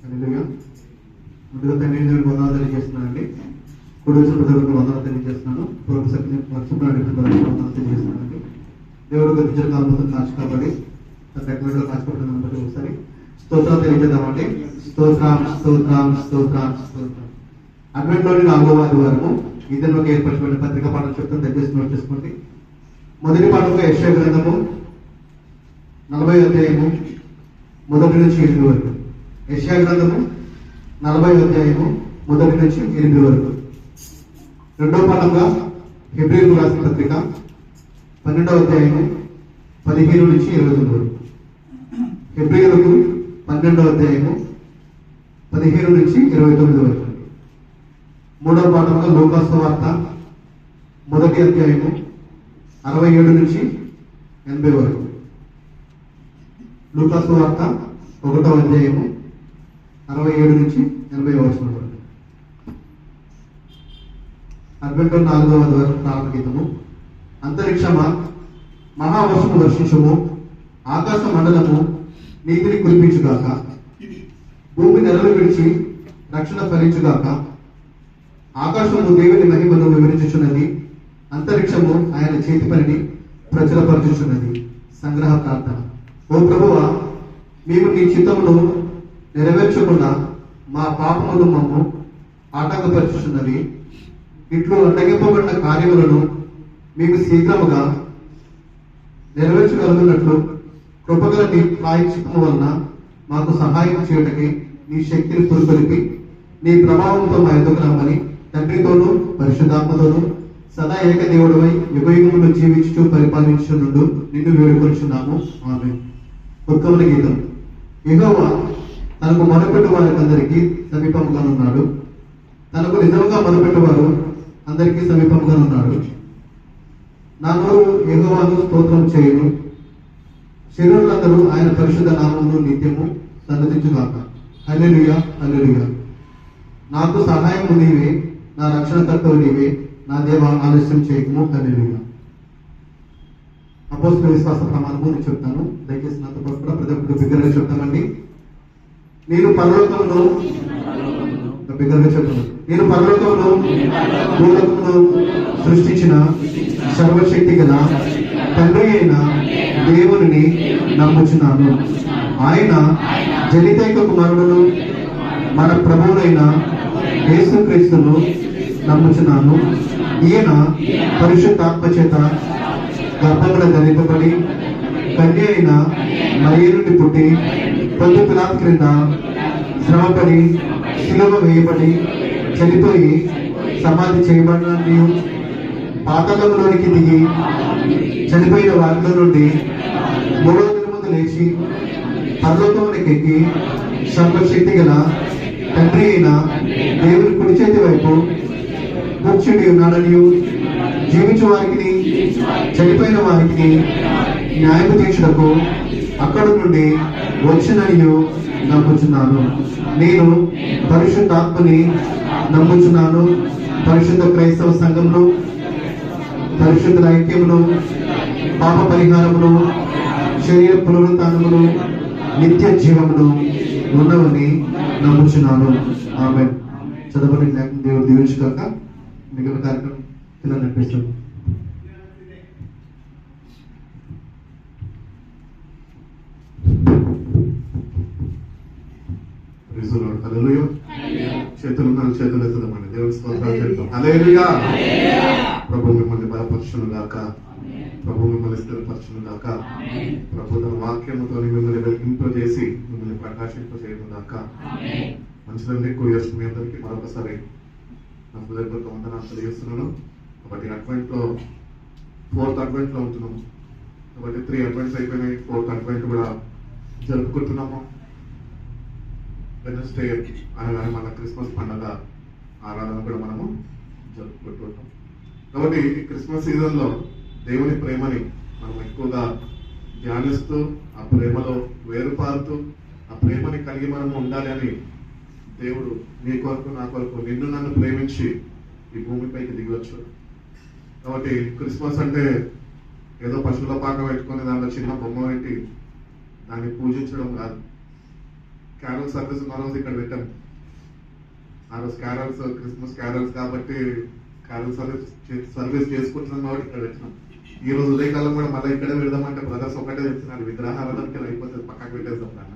హల్లెలూయా. ముందుగా తండ్రి నేను వందనాలు తెలియజేస్తున్నానండి. కుడి వచ్చిన ప్రజలకు వందనాలు తెలియజేస్తున్నాను. ప్రొఫెసర్కి మర్చిపోయినటువంటి ప్రజలకు వందనాలు తెలియజేస్తున్నానండి. దేవుడు గతించిన కాలంతో కాచి కాబట్టి టెక్నాలజీలో కాచిపడుతున్నాను బట్టి ఒకసారి స్తోత్రాలు తెలియజేద్దామండి. స్తోత్రం స్తోత్రం స్తోత్రం స్తోత్రం. అడ్వెంట్లోని 4వ ఆదివారము ఇద్దరు ఏర్పరచబడిన పత్రిక పాఠం చెప్తాను, దయచేసి నోట్ చేసుకోండి. మొదటి పాఠంలో యెషయా గ్రంథము 40వ అధ్యాయము 1 నుంచి 8 వరకు. యెషయా గ్రంథము 40వ అధ్యాయము 1 నుంచి 8 వరకు. రెండవ పాఠంగా హెబ్రీయులకు రాసిన పత్రిక 12వ అధ్యాయము 15 నుంచి 29 వరకు. హెబ్రీయులకు 12వ అధ్యాయము 15 నుంచి 29 వరకు. మూడవ పాఠంగా లూకా సువార్త 1వ అధ్యాయము 67 నుంచి 80 వరకు. లూకా సువార్త 1వ అధ్యాయము 67 నుంచి 80 వరకు. అడ్వెంట్ 4వ ఆదివారం ప్రారంభ గీతము. అంతరిక్షమా మహావర్షము వర్షించుము, ఆకాశ మండలము నీతిని కురిపించుగాక, భూమి నెలలు విడిచి రక్షణ ఫలించుగాక. ఆకాశము దేవుని మహిమను వివరించుచున్నది, అంతరిక్షము ఆయన చేతి పనిని ప్రచురపరచుచున్నది. సంగ్రహ ప్రార్థన. ఓ ప్రభువా, మేము నీ చిత్తమును నెరవేర్చకుండా మా పాపములు మమ్ము ఆటంకపరుచుచున్నవి. ఇట్లు అడ్డగింపబడిన కార్యములను మేము శీఘ్రముగా నెరవేర్చగలుగున్నట్లు కృపగల నీ ప్రాయశ్చిత్తము వలన మాకు సహాయం చేయటకి నీ శక్తిని పురుకొలిపి నీ ప్రభావంతో మా ఎదుగు రమ్మని తండ్రితోనూ పరిశుద్ధాత్మతోనూ సదా ఏకదేవుడవై యుగయుగములు జీవించుచు పరిపాలించుచుండు నిన్ను వేడుకొనుచున్నాము. ఆమేన్. ఉత్తమన గీతం. యెహోవా తనకు మొరపెట్టు వారికందరికీ సమీపముగా ఉన్నాడు. తనకు నిజంగా మొరపెట్టువారు అందరికీ సమీపంగా ఉన్నాడు. నా నోరు యెహోవాను స్తోత్రం చేయును, శరీరులందరూ ఆయన పరిశుద్ధ నామమును నిత్యము సన్నతించుగాక. హల్లెలూయా హల్లెలూయా. నాకు సహాయము నీవే, నా రక్షణకర్తవు నీవే, నా దేవ ఆలస్యం చేయకము. హల్లెలూయా. అపోస్తల విశ్వాస ప్రమాణము నేను చెప్తాను, దయచేసి నాతో పాటు కూడా ప్రతి ఒక్కరు బిగ్గరగా చెప్తామండి. నేను పరలోకమును బిగ్గరగా చెప్తాను. నేను పరలోకమును భూలోకమును సృష్టించిన సర్వశక్తి గల తండ్రి అయిన దేవుని నమ్ముచున్నాను. ఆయన జనితైక కుమారుడును మన ప్రభువునైన యేసుక్రీస్తును నమ్ముచున్నాను. ఈయన పరిశుద్ధాత్మ చేత గర్భమున ధరింపబడి కన్య అయిన మరియ నుండి పుట్టి పొందు పిలాతు క్రింద శ్రమపడి శిలువ వేయబడి చనిపోయి సమాధి చేయబడిన పాతాళంలోనికి దిగి చనిపోయిన వారిలో నుండి 3వ దినమున లేచి పరలోకమునకు ఎక్కి సర్వశక్తి గల తండ్రి అయిన దేవుని కుడి చేతి వైపు కూర్చుని ఉన్నాడనియు, జీవించు వారికి చనిపోయిన వారికి న్యాయము తీర్చుటకు అక్కడ నుండి వచ్చిననియు నమ్ముచున్నాను. నేను పరిశుద్ధాత్మని నమ్ముచున్నాను. పరిశుద్ధ క్రైస్తవ సంఘమును, పరిశుద్ధ ఐక్యమును, పాప పరిహారమును, శరీర పునరుత్థానమును, నిత్య జీవమును ఉన్నవని నమ్ముచున్నాను. ఆమేన్. చదవని దేవుడు దీవించుగాక. మిగిలిన కార్యక్రమం ఇలా నడిపిస్తాను. హల్లెలూయా. చేతులు ఎత్తుదామండి, దేవుని స్తోత్రాలు చేద్దాం. హల్లెలూయా. ప్రభు మిమ్మల్ని బలపరచును గాక, ప్రభు మిమ్మల్ని స్థిరపరచును గాక, ప్రభు తన వాక్యముతో మిమ్మల్ని వెలిగింపజేసి మిమ్మల్ని ప్రకాశింపజేయను గాక. మంచిదండి. కూయర్స్ మీ అందరికీ మరొకసారి నా హృదయపూర్వక వందనాలు తెలియజేస్తున్నాను. కాబట్టి అడ్వెంట్లో 4th అడ్వెంట్లో ఉంటున్నాము. కాబట్టి 3 అడ్వెంట్స్ అయిపోయినాయి, 4th అడ్వెంట్ కూడా జరుపుకుంటున్నాము. వెడ్నెస్డే అనగానే మన క్రిస్మస్ పండుగ ఆరాధన కూడా మనము జరుపుకుంటుంటాం. కాబట్టి ఈ క్రిస్మస్ సీజన్లో దేవుని ప్రేమని మనం ఎక్కువగా ధ్యానిస్తూ ఆ ప్రేమలో వేరుపారుతూ ఆ ప్రేమని కలిగి మనము ఉండాలి అని దేవుడు నీ కొరకు నా కొరకు నిన్ను నన్ను ప్రేమించి ఈ భూమిపైకి దిగవచ్చు. కాబట్టి క్రిస్మస్ అంటే ఏదో పశువుల పాక పెట్టుకొని దానిలో చిన్న బొమ్మ పెట్టి దాన్ని పూజించడం కాదు. క్యారల్ సర్వీస్ ఉన్న రోజు ఇక్కడ పెట్టాం. ఆ రోజు క్యారల్స్, క్రిస్మస్ క్యారల్స్ కాబట్టి క్యారల్ సర్వీస్ చేసుకుంటున్నాం కాబట్టి ఇక్కడ పెట్టినాం. ఈ రోజు ఉదయకాలం కూడా మళ్ళీ ఇక్కడే పెడదామంటే బ్రదర్స్ ఒకటే చెప్తున్నారు, విగ్రహారాధనకి అయిపోతుంది, పక్కకు పెట్టేద్దాం నాన్న.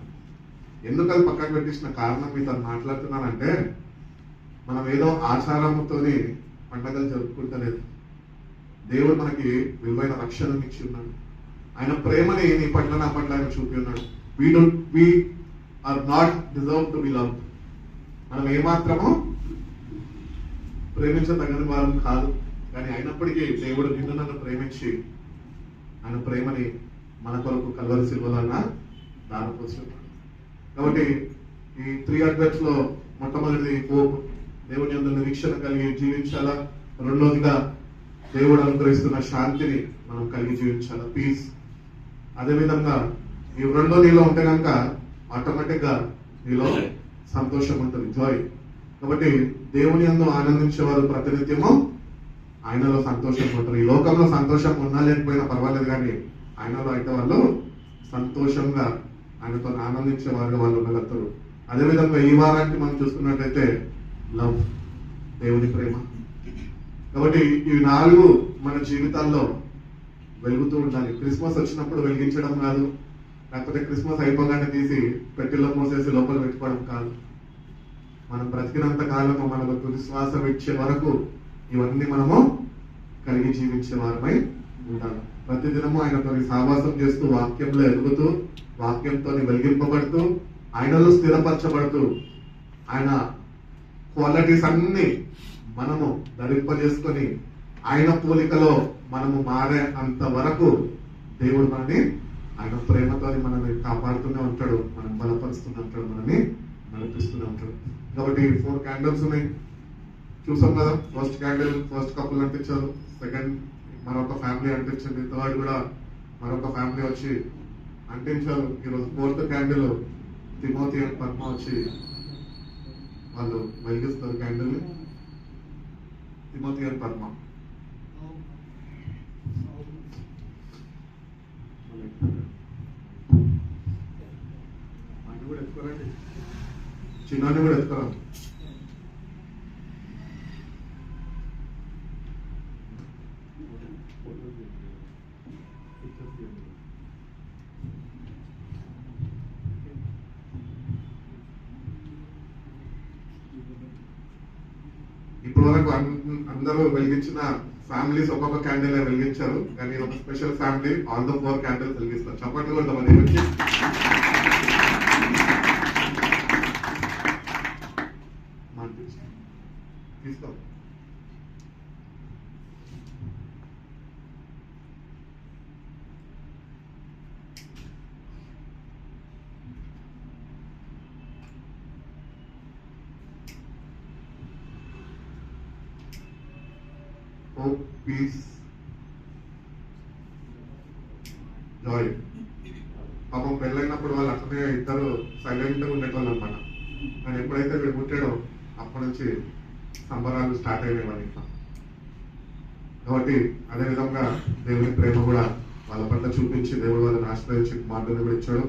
ఎందుకు అది పక్కకు పెట్టించిన కారణం మీతో మాట్లాడుతున్నానంటే, మనం ఏదో ఆచారంతో పండగలు జరుపుకుంటలేదు. దేవుడు మనకి విలువైన రక్షణ ఇచ్చి ఉన్నాడు. ఆయన ప్రేమని నీ పట్ల నా పట్ల ఆయన చూపి ఉన్నాడు. we are not deserve to be loved. మనం ఏమాత్రము ప్రేమించదగిన వారం కాదు, కానీ అయినప్పటికీ దేవుడు నిన్ను నన్ను ప్రేమించి ఆయన ప్రేమని మన కొరకు కల్వరి సిలువలో దారిపోసి. కాబట్టి ఈ 3 అడ్వెంట్స్ లో మొట్టమొదటిది హోప్, దేవుని యందు నిరీక్షణ కలిగి జీవించాలా. రెండోదిగా దేవుడు అనుగ్రహిస్తున్న శాంతిని మనం కలిగి జీవించాలా, పీస్. అదేవిధంగా ఈ రెండో నీలో ఉంటే కనుక ఆటోమేటిక్ గా నీలో సంతోషం ఉంటుంది, జాయ్. కాబట్టి దేవుని యందు ఆనందించేవారు ప్రతినిత్యము ఆయనలో సంతోషంగా ఉంటారు. ఈ లోకంలో సంతోషం ఉన్నా లేకపోయినా పర్వాలేదు, కానీ ఆయనలో అయితే వాళ్ళు సంతోషంగా ఆయనతో ఆనందించే వారుగా వాళ్ళు ఉండగలుగుతారు. అదేవిధంగా ఈ వారానికి మనం చూసుకున్నట్లయితే లవ్, దేవుని ప్రేమ. కాబట్టి ఈ 4 మన జీవితాల్లో వెలుగుతూ ఉండాలి. క్రిస్మస్ వచ్చినప్పుడు వెలిగించడం కాదు, లేకపోతే క్రిస్మస్ అయిపోగానే తీసి పెట్టెల్లో మోసేసి లోపల పెట్టుకోవడం కాదు. మనం బ్రతికినంత కాలము మనకు తుది శ్వాస విడిచే వరకు ఇవన్నీ మనము కలిగి జీవించే వారమై ఉండాలి. ప్రతిదినము ఆయనతో సావాసం చేస్తూ, వాక్యంలో ఎదుగుతూ, వాక్యంతో వెలిగింపబడుతూ, ఆయనలో స్థిరపరచబడుతూ, ఆయన క్వాలిటీస్ అన్ని మనము ధరింపజేసుకొని ఆయన పోలికలో మనము మారే అంత వరకు దేవుడు మనని ఆయన ప్రేమతో మనల్ని కాపాడుతూనే ఉంటాడు, మనం బలపరుస్తూనే ఉంటాడు, మనని నడిపిస్తూనే ఉంటాడు. కాబట్టి 4 క్యాండిల్స్ ఉన్నాయి, చూసాం కదా. ఫస్ట్ క్యాండిల్ ఫస్ట్ కపుల్ అంటించారు, సెకండ్ మరొక ఫ్యామిలీ అంటించింది, థర్డ్ కూడా మరొక ఫ్యామిలీ వచ్చి అంటించారు. ఈరోజు 4th candle Timothy and Padma వచ్చి వాళ్ళు వెలిగిస్తారు క్యాండిల్. తిమోతి అండ్ పద్మ అన్ని కూడా ఎత్తుకోరండి, చిన్నాన్ని కూడా ఎత్తుకోరా. ఇప్పటి వరకు అందరూ వెలిగించిన ఫ్యామిలీస్ ఒక్కొక్క క్యాండిల్ వెలిగించారు, కానీ ఒక special family all the 4 candles వెలిగిస్తారు. చప్పట్లు కూడా మన వచ్చి తీసుకో. hope, peace, joy. పాపం పెళ్ళైనప్పుడు వాళ్ళు అట్లనే ఇద్దరు సైలెంట్గా ఉండేటోళ్ళు అనమాట. కానీ ఎప్పుడైతే వీడు పుట్టాడో అప్పటి నుంచి సంబరాలు స్టార్ట్ అయినాయి వాళ్ళ ఇంట్లో. కాబట్టి అదేవిధంగా దేవుని ప్రేమ కూడా వాళ్ళ పట్ల చూపించి దేవుడు వాళ్ళని ఆశ్రయించి మార్గం కూడా ఇచ్చాడు.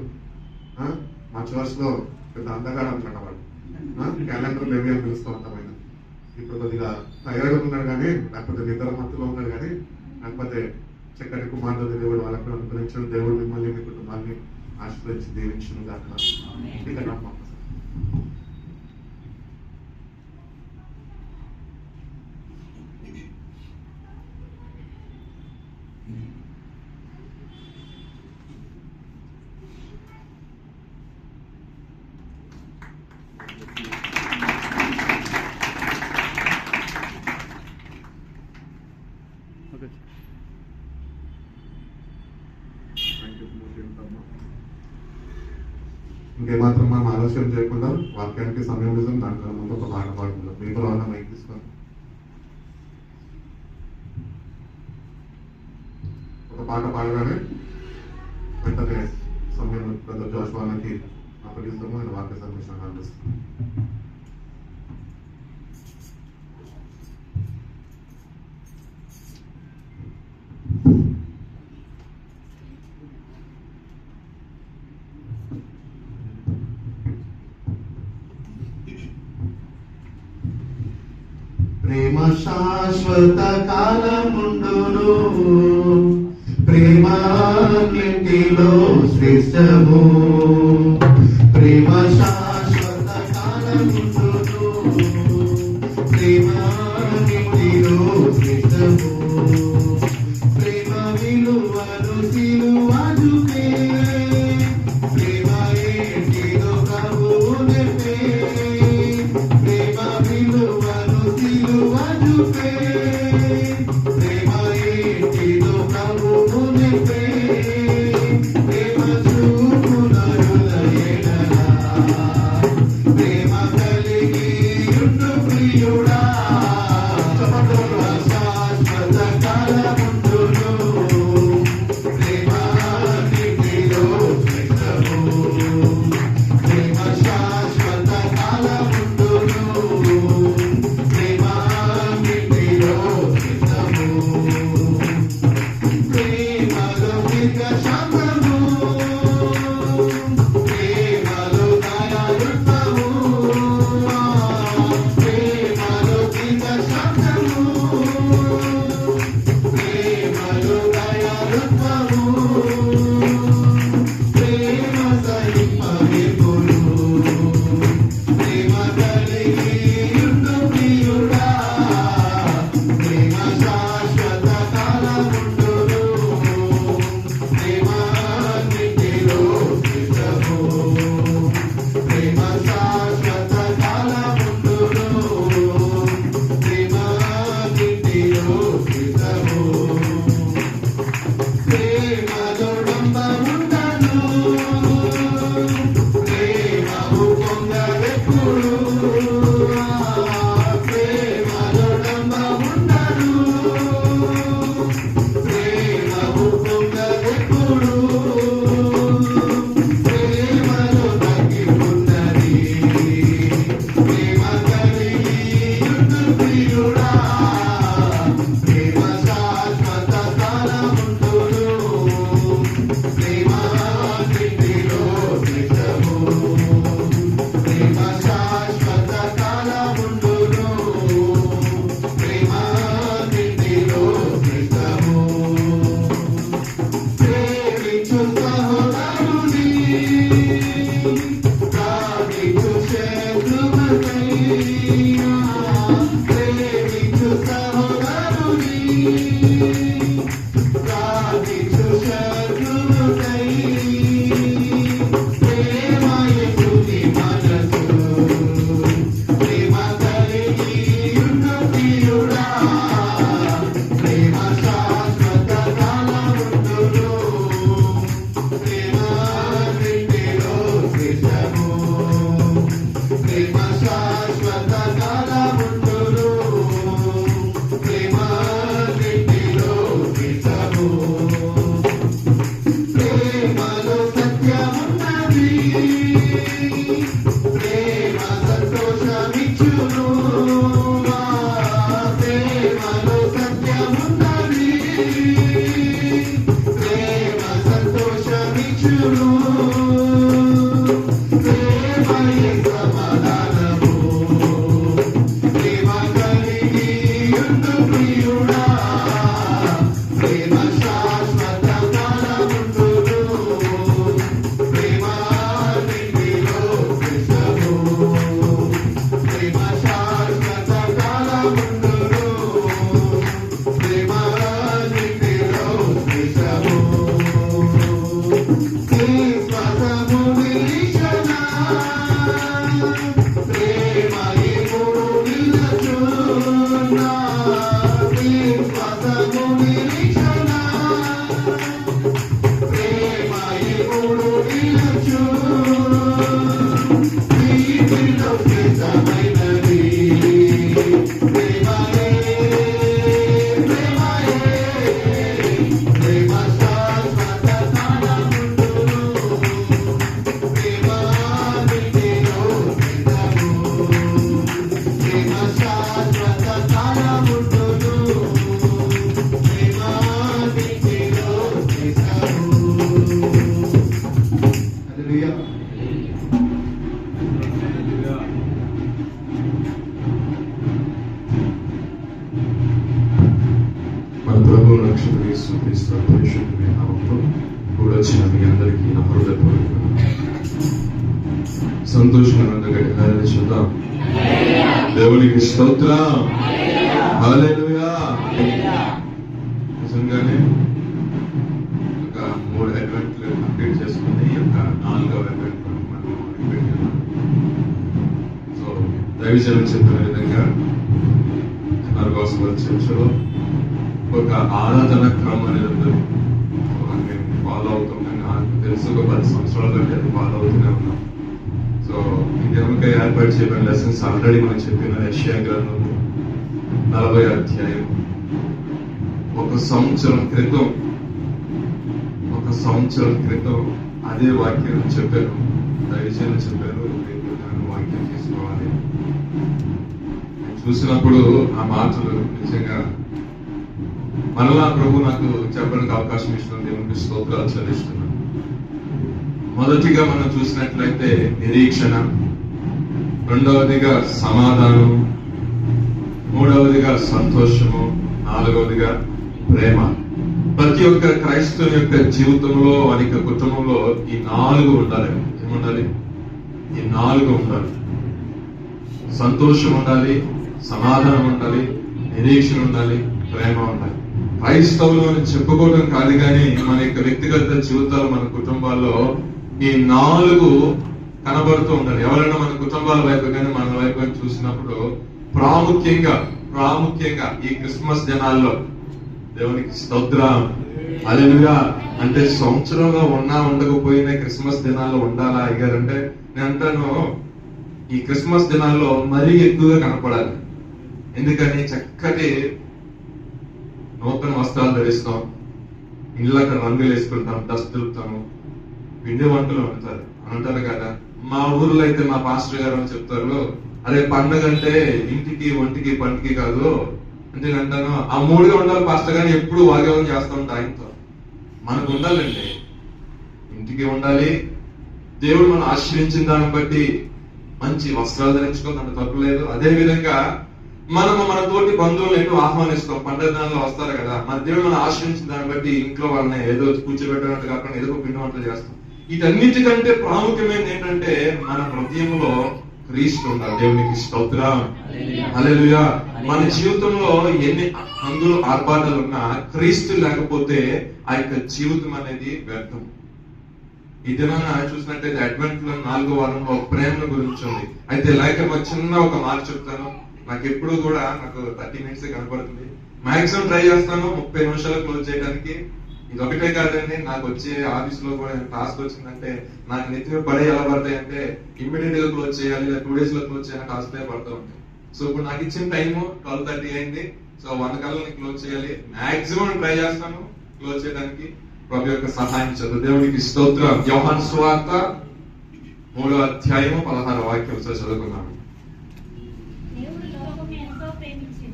మార్చి వరుసలో పెద్ద అందగాడు అనమాట వాడు. క్యాలెండర్ బేబీ అని పిలుస్తూ ఉంటాం. ఆయన ఇప్పుడు కొద్దిగా టైర్డ్గా ఉన్నాడు, కానీ లేకపోతే నిద్ర మత్తులో ఉన్నాడు, కానీ లేకపోతే చక్కటి కుమారుడు దేవుడు వాళ్ళకు అనుగ్రహించాడు. దేవుడు మిమ్మల్ని మీ కుటుంబాన్ని ఆశ్రయించి దీవించును గాక. ఇక్కడ ఇంకేమాత్రం మనం ఆలోచన చేయకుండా వాక్యానికి సమయం నిజం దానికన్నా ముందు ఒక పాట పాడుకుందాం. మీకు రావాలన్నా మైక్ తీసుకోండి. ఒక పాట పాడగానే వెంటనే సమయం బ్రదర్ జోష్వాలకి అప్పగిస్తాము. నేను వాక్య సందేశాన్ని అందిస్తాను. ప్రేమ శాశ్వత కాలముండును, ప్రేమ అన్నింటిలో శ్రేష్టము. ప్రేమ శాశ్వత కాలముండును, ప్రేమ అన్నింటిలో శ్రేష్టము. ప్రేమ విలువను సిలువ చూపే, ప్రేమ ఏంటిదో ప్రభువు చెప్పే. ప్రేమ విలువను సిలువ చూపే, ప్రేమ ఏంటిదో ప్రభువు చెప్పే. ప్రేమ చూపున హృదయెడల, ప్రేమ కలిగి ఉండు ప్రియుడా. శాశ్వత కాలముండును, ప్రేమ అన్నిటిలో శ్రేష్టము. ప్రేమ శాశ్వత కాలముండును, ప్రేమ అన్నిటిలో శ్రేష్టము. ప్రేమలో దీర్ఘశాంతము, ప్రేమలో దయాళుత్వము. ప్రేమలో దీర్ఘశాంతము, ప్రేమలో దయాళుత్వము. ప్రేమ సహింపనిపుడు, ప్రేమ కలిగి ఉండు ప్రియుడా. ప్రేమ శాశ్వత కాలముండును, ప్రేమ అన్నిటిలో శ్రేష్టము. ప్రేమ శాశ్వత కాలముండును, ప్రేమ అన్నిటిలో శ్రేష్టము. ప్రేమలో డంబముండను, ప్రేమము పొంగవెప్పుడు. ప్రేమలో డంబముండను, ప్రేమము పొంగవెప్పుడు. ప్రేమలో తగ్గిపున్నది, ప్రేమ కలిగి ఉండు ప్రియుడా. ప్రేమ శాశ్వత కాలముండును, ప్రేమ అన్నిటిలో శ్రేష్టము. ప్రేమ శాశ్వత కాలముండును, ప్రేమ అన్నిటిలో శ్రేష్టము. ప్రేమించు సహోదరుని, ప్రార్థించు శత్రువుకై. ప్రేమించు సహోదరుని, ప్రార్థించు శత్రువుకై. ప్రేమ యేసుని మనసు, ప్రేమ కలిగి ఉండు ప్రియుడా. ప్రేమ శాశ్వత కాలముండును, ప్రేమ అన్నిటిలో శ్రేష్టము. ప్రేమ శాశ్వత కాలముండును, ప్రేమ అన్నిటిలో శ్రేష్టము. ప్రేమలో సత్యమున్నది, ప్రేమ సంతోషమిచ్చును. ప్రేమలో సత్యమున్నది, ప్రేమ సంతోషమిచ్చును. ప్రేమయే సమాధానము, ప్రేమ కలిగి ఉండు ప్రియుడా. ప్రేమ శాశ్వత కాలముండును, ప్రేమ అన్నిటిలో శ్రేష్టము. ప్రేమ శాశ్వత కాలముండును, ప్రేమ అన్నిటిలో శ్రేష్టము. విశ్వాసము నిరీక్షణ, యేసుక్రీస్తు పరిశుద్ధమైన నామములో కూడొచ్చిన మీ అందరికీ నా హృదయపూర్వక సంతోషంగా ఉండగలిగి హల్లెలూయా చూద్దాం. దేవునికి స్తోత్రం. హల్లెలూయా. నిజంగానే ఒక 3 అడ్వెంట్లు కంప్లీట్ చేసుకుని ఒక 4వ అడ్వెంట్ మనం పెట్టాము. సో దైవజనం చెప్పిన విధంగా నరగోస్వల్ చర్చలో ఒక ఆరాధన క్రమం అనేది ఉంది. మేము ఫాలో అవుతాం. నాకు తెలుసు ఒక 10 సంవత్సరాల బట్టి అది ఫాలో అవుతూనే ఉన్నాం. సో ఈ దినముగా ఏర్పాటు చేయబడిన లెసన్స్ ఆల్రెడీ మనం చెప్పిన యెషయా గ్రంథము 40వ అధ్యాయం. ఒక సంవత్సరం క్రితం అదే వాక్యం చెప్పాను. దయచేసి చెప్పారు వాక్యం తీసుకోవాలి. చూసినప్పుడు ఆ మాటలు నిజంగా మరలా ప్రభు నాకు చెప్పడానికి అవకాశం ఇచ్చిన దేవునికి స్తోత్రాలు చెల్లిస్తున్నాను. మొదటిగా మనం చూసినట్లయితే నిరీక్షణ, రెండవదిగా సమాధానం, మూడవదిగా సంతోషము, నాలుగవదిగా ప్రేమ. ప్రతి ఒక్క క్రైస్తవుని యొక్క జీవితంలో వారి యొక్క కుటుంబంలో ఈ 4 ఉండాలి. ఏముండాలి? ఈ 4 ఉండాలి. సంతోషం ఉండాలి, సమాధానం ఉండాలి, నిరీక్షణ ఉండాలి, ప్రేమ ఉండాలి. క్రైస్తవులు అని చెప్పుకోవడం కాదు కానీ మన యొక్క వ్యక్తిగత జీవితాలు, మన కుటుంబాల్లో ఈ 4 కనబడుతూ ఉండాలి. ఎవరైనా మన కుటుంబాల వైపు కానీ మన వైపు కానీ చూసినప్పుడు ప్రాముఖ్యంగా ఈ క్రిస్మస్ దినాల్లో దేవునికి స్తోత్రం. హల్లెలూయా. అంటే సంవత్సరంలో ఉండకపోయినా క్రిస్మస్ దినాల్లో ఉండాలా అయ్యారంటే నేను అంటాను, ఈ క్రిస్మస్ దినాల్లో మరీ ఎక్కువగా కనపడాలి. ఎందుకని చక్కటి నూతన వస్త్రాలు ధరిస్తాం, ఇళ్ళకి రంగులు వేసుకుంటాం, డస్ట్ దులుపుతాము, పిండి వంటలు వండుతారు అంటారు కదా. మా ఊర్లో అయితే మా పాస్టర్ గారు అని చెప్తారు, అరే పండుగ అంటే ఇంటికి ఒంటికి పంటికి కాదు అంటే నేను అంటాను, ఆ 3గా ఉండాలి పాస్టర్ గారు. ఎప్పుడు వాగ్దానం చేస్తూ ఉంటా ఆయనతో. మనకు ఉండాలండి, ఇంటికి ఉండాలి. దేవుడు మనం ఆశ్రయించిన దాన్ని బట్టి మంచి వస్త్రాలు ధరించుకోవాలి, అంత తప్పు లేదు. అదే విధంగా మనము మన తోటి బంధువులు ఎన్నో ఆహ్వానిస్తాం. పండుగ దినాల్లో వస్తారు కదా. మన దేవుడు మనం ఆశ్రయించిన దాన్ని బట్టి ఇంట్లో వాళ్ళని ఏదో కూర్చోబెట్టినట్టు కాకుండా ఏదో పిండి వంటలు చేస్తాం. వీటన్నిటికంటే ప్రాముఖ్యమైనది ఏంటంటే మన హృదయంలో క్రీస్తు ఉండాలి. దేవునికి స్తోత్రం. హల్లెలూయా. మన జీవితంలో ఎన్ని హంగులు ఆర్భాటాలు ఉన్నా క్రీస్తు లేకపోతే ఆ యొక్క జీవితం అనేది వ్యర్థం. ఈ దినాన చూసినట్టయితే అడ్వెంట్ లో 4వ వారంలో ప్రేమ గురించి ఉంది. అయితే లేక చిన్న ఒక మాట చెప్తాను. నాకు ఎప్పుడు కూడా నాకు 30 minutes కనపడుతుంది. మాక్సిమం ట్రై చేస్తాను 30 నిమిషాలు క్లోజ్ చేయడానికి. ఇది ఒకటే కాదండి, నాకు వచ్చే ఆఫీస్ లో కూడా టాస్క్ వచ్చిందంటే నాకు నెత్తిమీద పడే ఎలా పడతాయి అంటే ఇమ్మీడియట్ గా క్లోజ్ చేయాలి, లేదా 2 days లో క్లోజ్ చేయాలని టాస్క్ పడుతూ ఉంటాయి. సో ఇప్పుడు నాకు ఇచ్చిన టైము 12:30 అయింది. సో 1 కల్లా క్లోజ్ చేయాలి. మాక్సిమం ట్రై చేస్తాను క్లోజ్ చేయడానికి. ప్రభు యొక్క సహాయం చదువు. దేవునికి స్తోత్రం. యోహాను సువార్త 3వ అధ్యాయము 16వ వాక్యం చదువుకున్నాము.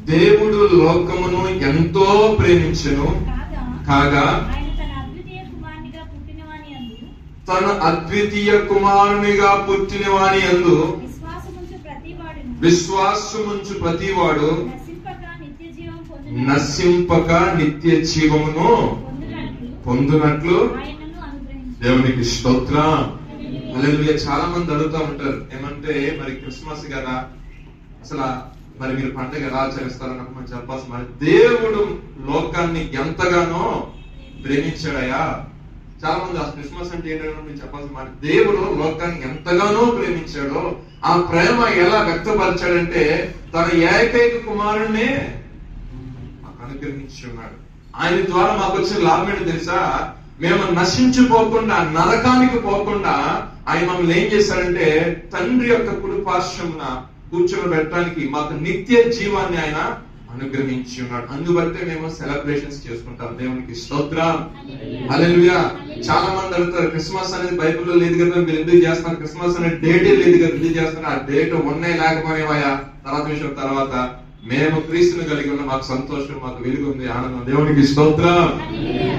దేవుడు లోకమును ఎంతో ప్రేమించెను కాగా తన అద్వితీయ కుమారునిగా పుట్టిన వాని యందు విశ్వాసముంచు ప్రతివాడు నశింపక నిత్య జీవమును పొందునట్లు దేవునికి స్తోత్రం. హల్లెలూయా. చాలా మంది అడుగుతా ఉంటారు, ఏమంటే మరి క్రిస్మస్ కదా, అసలు మరి మీరు పండుగ ఎలా ఆచరిస్తారన్నప్పుడు మనం చెప్పాల్సి, మరి దేవుడు లోకాన్ని ఎంతగానో ప్రేమించాడయా. చాలా మంది ఆ క్రిస్మస్ అంటే ఏంటంటే మీరు చెప్పాల్సి, మరి దేవుడు లోకాన్ని ఎంతగానో ప్రేమించాడో ఆ ప్రేమ ఎలా వ్యక్తపరిచాడంటే తన ఏకైక కుమారుణ్ణి అనుగ్రహించి ఉన్నాడు. ఆయన ద్వారా మాకు వచ్చిన లాభం ఏంటి తెలుసా? మేము నశించిపోకుండా, నరకానికి పోకుండా ఆయన మమ్మల్ని ఏం చేశాడంటే తండ్రి యొక్క కుడి పార్శ్వమున కూర్చోబెట్టడానికి మాకు నిత్య జీవాన్ని ఆయన అనుగ్రహించి ఉన్నాడు. అందుబట్టే మేము సెలబ్రేషన్స్ చేసుకుంటాం. దేవునికి స్తోత్రం. హల్లెలూయా. చాలా మంది అడుగుతారు, క్రిస్మస్ అనేది బైబిల్లో లేదు కదా, మీరు ఎందుకు చేస్తున్నారు? క్రిస్మస్ అనే డేటే లేదు కదా, ఎందుకు చేస్తున్నారు? ఆ డేట్ ఉన్నాయి లేకపోయినాయా తర్వాత విషయం తర్వాత. మేము క్రీస్తుని కలిగి ఉన్న మాకు సంతోషం, మాకు వెలుగు ఉంది, ఆనందం. దేవునికి స్తోత్రం.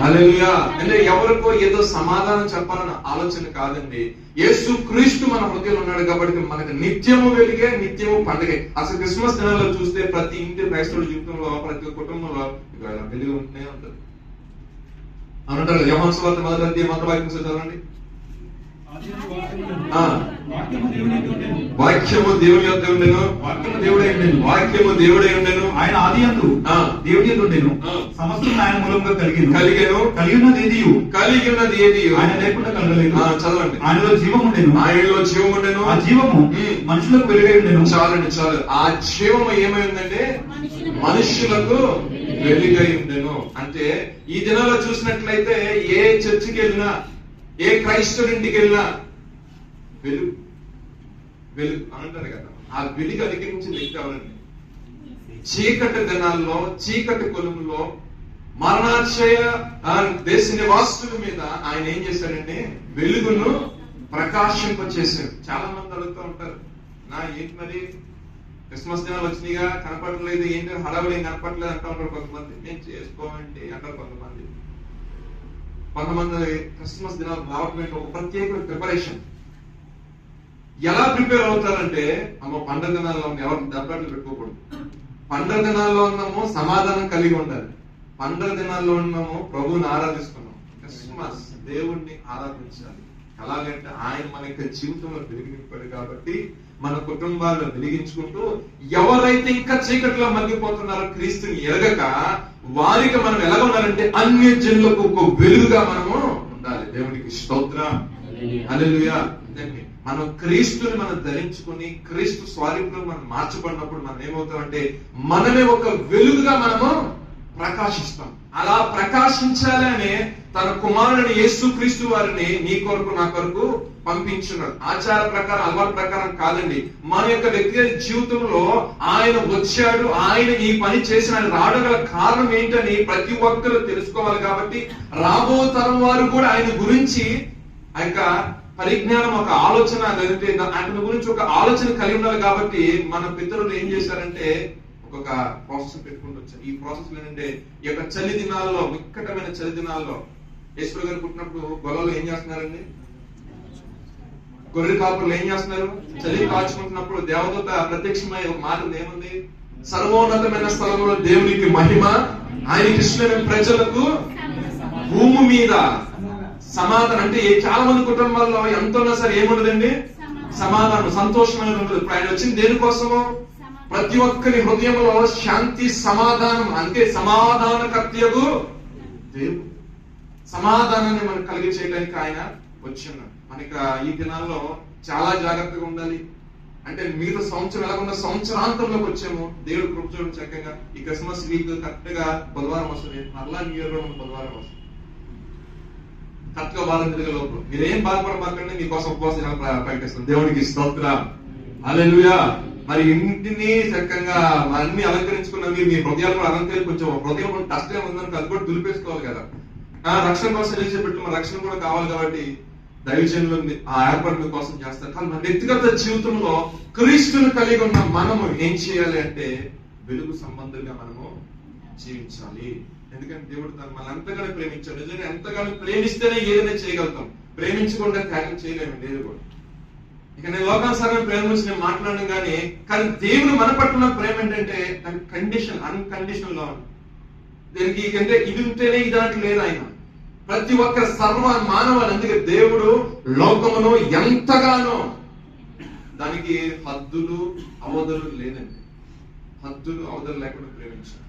హల్లెలూయా. అంటే ఎవరికో ఏదో సమాధానం చెప్పాలన్న ఆలోచన కాదండి. యేసు క్రీస్తు మన హృదయంలో ఉన్నాడు కాబట్టి మనకి నిత్యము వెలిగే, నిత్యము పండుగే. అసలు క్రిస్మస్ దినాల్లో చూస్తే ప్రతి ఇంటి క్రైస్తవుల జీవితంలో, ప్రతి కుటుంబంలో వెలుగు ఉంటూనే ఉంటుంది. అని అంటారు కదా. యోహాను సువార్త 1వ అధ్యాయం మొదటి వాక్యం చదవండి. వాక్యము దేవుని యొద్ద ఉండెను, వాక్యము దేవుడై ఉండెను, వాక్యము దేవుడై ఉండెను, ఆయన ఆది యందు దేవుని యందు ఉండెను, సమస్తం ఆయన మూలంగా కలిగినది ఏది ఆయన లేకుండా కలగలేదు. చదవండి. ఆయనలో జీవం ఉండెను, ఆయనలో జీవం ఉండెను, ఆ జీవము మనుషులకు వెలుగై ఉండెను. చాలండి చాలు. ఆ జీవము ఏమై ఉందంటే మనుషులకు వెలుగై ఉండెను. అంటే ఈ దినాల్లో చూసినట్లయితే ఏ చర్చికి వెళ్ళినా, ఏ క్రైస్తవుడి ఇంటికి వెళ్ళినా వెలుగు వెలుగు అంటారు కదా. ఆ వెలుగు అధికరించిన వ్యక్తి ఎవరండి? చీకటి దినాల్లో, చీకటి కొలుములో మరణాశయ దేశ నివాసుల మీద ఆయన ఏం చేశాడండి? వెలుగును ప్రకాశింపచేశాడు. చాలా మంది అడుగుతూ ఉంటారు, నా ఏంటి మరి క్రిస్మస్ దినాలు వచ్చినాయిగా కనపడలేదు, ఏంటి హడావులు ఏం కనపడలేదు అంటూ ఉంటారు కొంతమంది. నేను చేసుకోమండి అంటారు కొంతమంది. క్రిస్మస్ దినాలు రావటం ఒక ప్రత్యేక ప్రిపరేషన్. ఎలా ప్రిపేర్ అవుతారంటే, అమ్మ పండుగ దినాల్లో ఎవరు దెబ్బట్లు పెట్టుకోకూడదు, పండుగ దినాల్లో ఉన్నాము సమాధానం కలిగి ఉండాలి, పండుగ దినాల్లో ఉన్నాము ప్రభువుని ఆరాధిస్తున్నాం, క్రిస్మస్ దేవుణ్ణి ఆరాధించాలి. ఎలాగంటే ఆయన మన యొక్క జీవితంలో వెలిగింపాడు కాబట్టి మన కుటుంబాల్లో వెలిగించుకుంటూ ఎవరైతే ఇంకా చీకట్లో మగ్గిపోతున్నారో క్రీస్తుని ఎరగక వారికి మనం ఎలా ఉండాలంటే అన్య జనులకు ఒక వెలుగుగా మనము ఉండాలి. దేవునికి స్తోత్రం, హల్లెలూయా. మనం క్రీస్తుని మనం ధరించుకుని క్రీస్తు స్వరూపంలో మనం మార్చబడినప్పుడు మనం ఏమవుతామంటే మనమే ఒక వెలుగుగా మనము ప్రకాశిస్తాం. అలా ప్రకాశించాలి అనే తన కుమారుని యేసు క్రీస్తు వారిని నీ కొరకు నా కొరకు పంపించున్నాడు. ఆచార ప్రకారం, అలవాటు ప్రకారం కాదండి. మన యొక్క వ్యక్తిగత జీవితంలో ఆయన వచ్చాడు, ఆయన ఈ పని చేసిన, ఆయన రావడం కారణం ఏంటని ప్రతి ఒక్కరు తెలుసుకోవాలి. కాబట్టి రాబో తరం వారు కూడా ఆయన గురించి ఆ యొక్క పరిజ్ఞానం, ఒక ఆలోచన, లేదంటే ఆయన గురించి ఒక ఆలోచన కలిగి ఉండాలి. కాబట్టి మన పితరులు ఏం చేశారంటే ఒక ప్రాసెస్ పెట్టుకుంటూ వచ్చారు. ఈ ప్రాసెస్ ఏంటంటే ఈ యొక్క చలి దినాల్లో, వికటమైన చలి దినాల్లో ఈశ్వర్ గారు పుట్టినప్పుడు గొల్లలు ఏం చేస్తున్నారండి? గొర్రె కాపులు ఏం చేస్తున్నారు? చలి కాచుకుంటున్నప్పుడు దేవదూత ప్రత్యక్షమై ఒక మాట ఏముంది? సర్వోన్నతమైన స్థలంలో దేవునికి మహిమ, ఆయనకి ఇష్టమైన ప్రజలకు భూమి మీద సమాధానం. అంటే చాలా మంది కుటుంబాల్లో ఎంత ఉన్నా సరే ఏముండదండి? సమాధానం, సంతోషమైన ఉండదు. ఆయన వచ్చింది దేనికోసము? ప్రతి ఒక్కరి హృదయంలో శాంతి, సమాధానం. అంటే సమాధానకర్తయగు దేవుడు, సమాధానాన్ని మనకు కలిగి చేయడానికి ఆయన వచ్చిన్నాడు. మనకి ఈ దినాల్లో చాలా జాగ్రత్తగా ఉండాలి. అంటే మిగతా సంవత్సరం ఎలాగుందో సంవత్సరాంతంలోకి వచ్చాము. దేవుడు కృప చూడండి, చక్కగా ఈ క్రిస్మస్ వీక్ కరెక్ట్ గా బుధవారం వస్తుంది, మరలా న్యూ ఇయర్ లో బుధవారం వస్తుంది. కరెక్ట్ గా వారం తిరిగే లోపల మీరేం బాధపడమాకండి, మీకోసం ఉపవాసం ప్రకటిస్తుంది. దేవుడికి స్తోత్రం, హల్లెలూయా. మరి ఇంటిని చక్కగా అన్ని అలంకరించుకున్న మీ హృదయాలు కూడా అలంకరించి కొంచెం హృదయం కష్టం ఉందని అది కూడా దులిపేసుకోవాలి కదా. రక్షణ కోసం చేసే పెట్టు, మన రక్షణ కూడా కావాలి. కాబట్టి దైవజనులు ఆ ఏర్పాటు కోసం చేస్తారు. కానీ మన వ్యక్తిగత జీవితంలో క్రీస్తుని కలిగి ఉన్న మనము ఏం చేయాలి అంటే వెలుగు సంబంధంగా మనము జీవించాలి. ఎందుకంటే దేవుడు మనల్ని ఎంతగానో ప్రేమించాడు. నిజంగా ఎంతగానో ప్రేమిస్తేనే ఏదైనా చేయగలుగుతాం, ప్రేమించకుండా త్యాగం చేయలేమండి ఏది కూడా. ఇక నేను లోకానుసారమైన ప్రేమ గురించి నేను మాట్లాడను కానీ దేవుడు మన పట్ల ప్రేమ ఏంటంటే దాని కండిషన్, అన్కండిషనల్ గా ఉంది. దీనికి అంటే ఇది ఉంటేనే ఇది దాంట్లో లేదు. ఆయన ప్రతి ఒక్క సర్వ మానవాళి, అందుకే దేవుడు లోకమును ఎంతగానో దానికి హద్దులు అవధులు లేదండి. హద్దులు అవధులు లేకుండా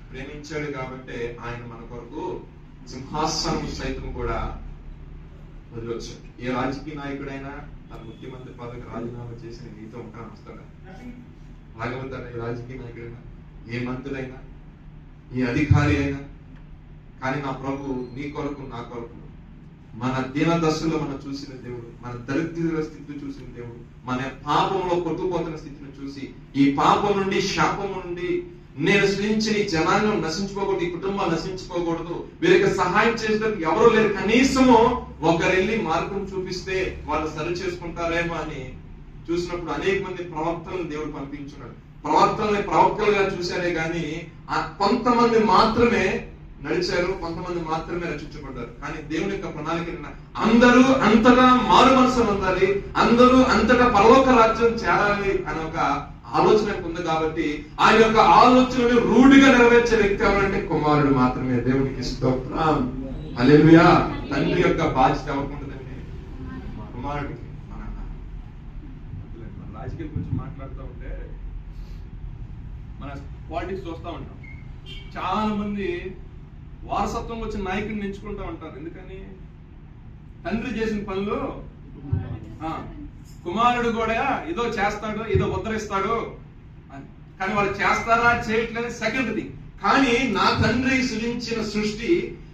ప్రేమించాడు కాబట్టి ఆయన మన కొరకు సింహాసనం సైతం కూడా వదిలొచ్చాడు. ఏ రాజకీయ నాయకుడైనా తన ముఖ్యమంత్రి పదవికి రాజీనామా చేసిన నీతో ఉంటాను వస్తాడా? రాగలుగుతాడా? ఏ రాజకీయ నాయకుడైనా, ఏ మంత్రులైనా, ఏ అధికారి అయినా. కానీ నా ప్రభు నీ కొరకు, నా కొరకు, మన దీన దశలో మనం చూసిన దేవుడు, మన దరిద్ర స్థితిని చూసిన దేవుడు, మన పాపంలో కొట్టుకుపోతున్న స్థితిని చూసి ఈ పాపం నుండి, శాపం నుండి నేను సృష్టించిన ఈ జనాన్ని నశించుకోకూడదు, ఈ కుటుంబాలు నశించుకోకూడదు, వీరికి సహాయం చేసేందుకు ఎవరు లేరు, కనీసము ఒకరెళ్ళి మార్గం చూపిస్తే వాళ్ళు సరి చేసుకుంటారేమో అని చూసినప్పుడు అనేక మంది ప్రవక్తలను దేవుడు పంపించున్నాడు. ప్రవక్తలుగా చూశారే గాని కొంతమంది మాత్రమే నడిచారు, కొంతమంది మాత్రమే రక్షించబడ్డారు. కానీ దేవుని యొక్క ప్రణాళిక అందరూ అంతటా మారు మనసు పొందాలి, అందరూ అంతటా పరలోక రాజ్యం చేరాలి అనే ఒక ఆలోచన ఉంది. కాబట్టి ఆయన యొక్క ఆలోచనను రూఢిగా నెరవేర్చే వ్యక్తి ఎవరంటే కుమారుడు మాత్రమే. దేవునికి స్తోత్రం, హల్లెలూయా. తండ్రి యొక్క బాధ్యత ఎవరికి ఉంటుందండి? కుమారుడికి. మన రాజకీయాల గురించి మాట్లాడుతూ ఉంటే మన పాలిటిక్స్ చూస్తూ ఉంటాం. చాలా మంది వారసత్వం వచ్చిన నాయకుడిని ఎంచుకుంటూ ఉంటారు. ఎందుకని? తండ్రి చేసిన పనులు కుమారుడు కూడా ఏదో చేస్తాడు, ఏదో ఉద్ధరిస్తాడు అని. కానీ వాళ్ళు చేస్తారా చేయట్లేదు సెకండ్ థింగ్. కానీ నా తండ్రి సృజించిన సృష్టి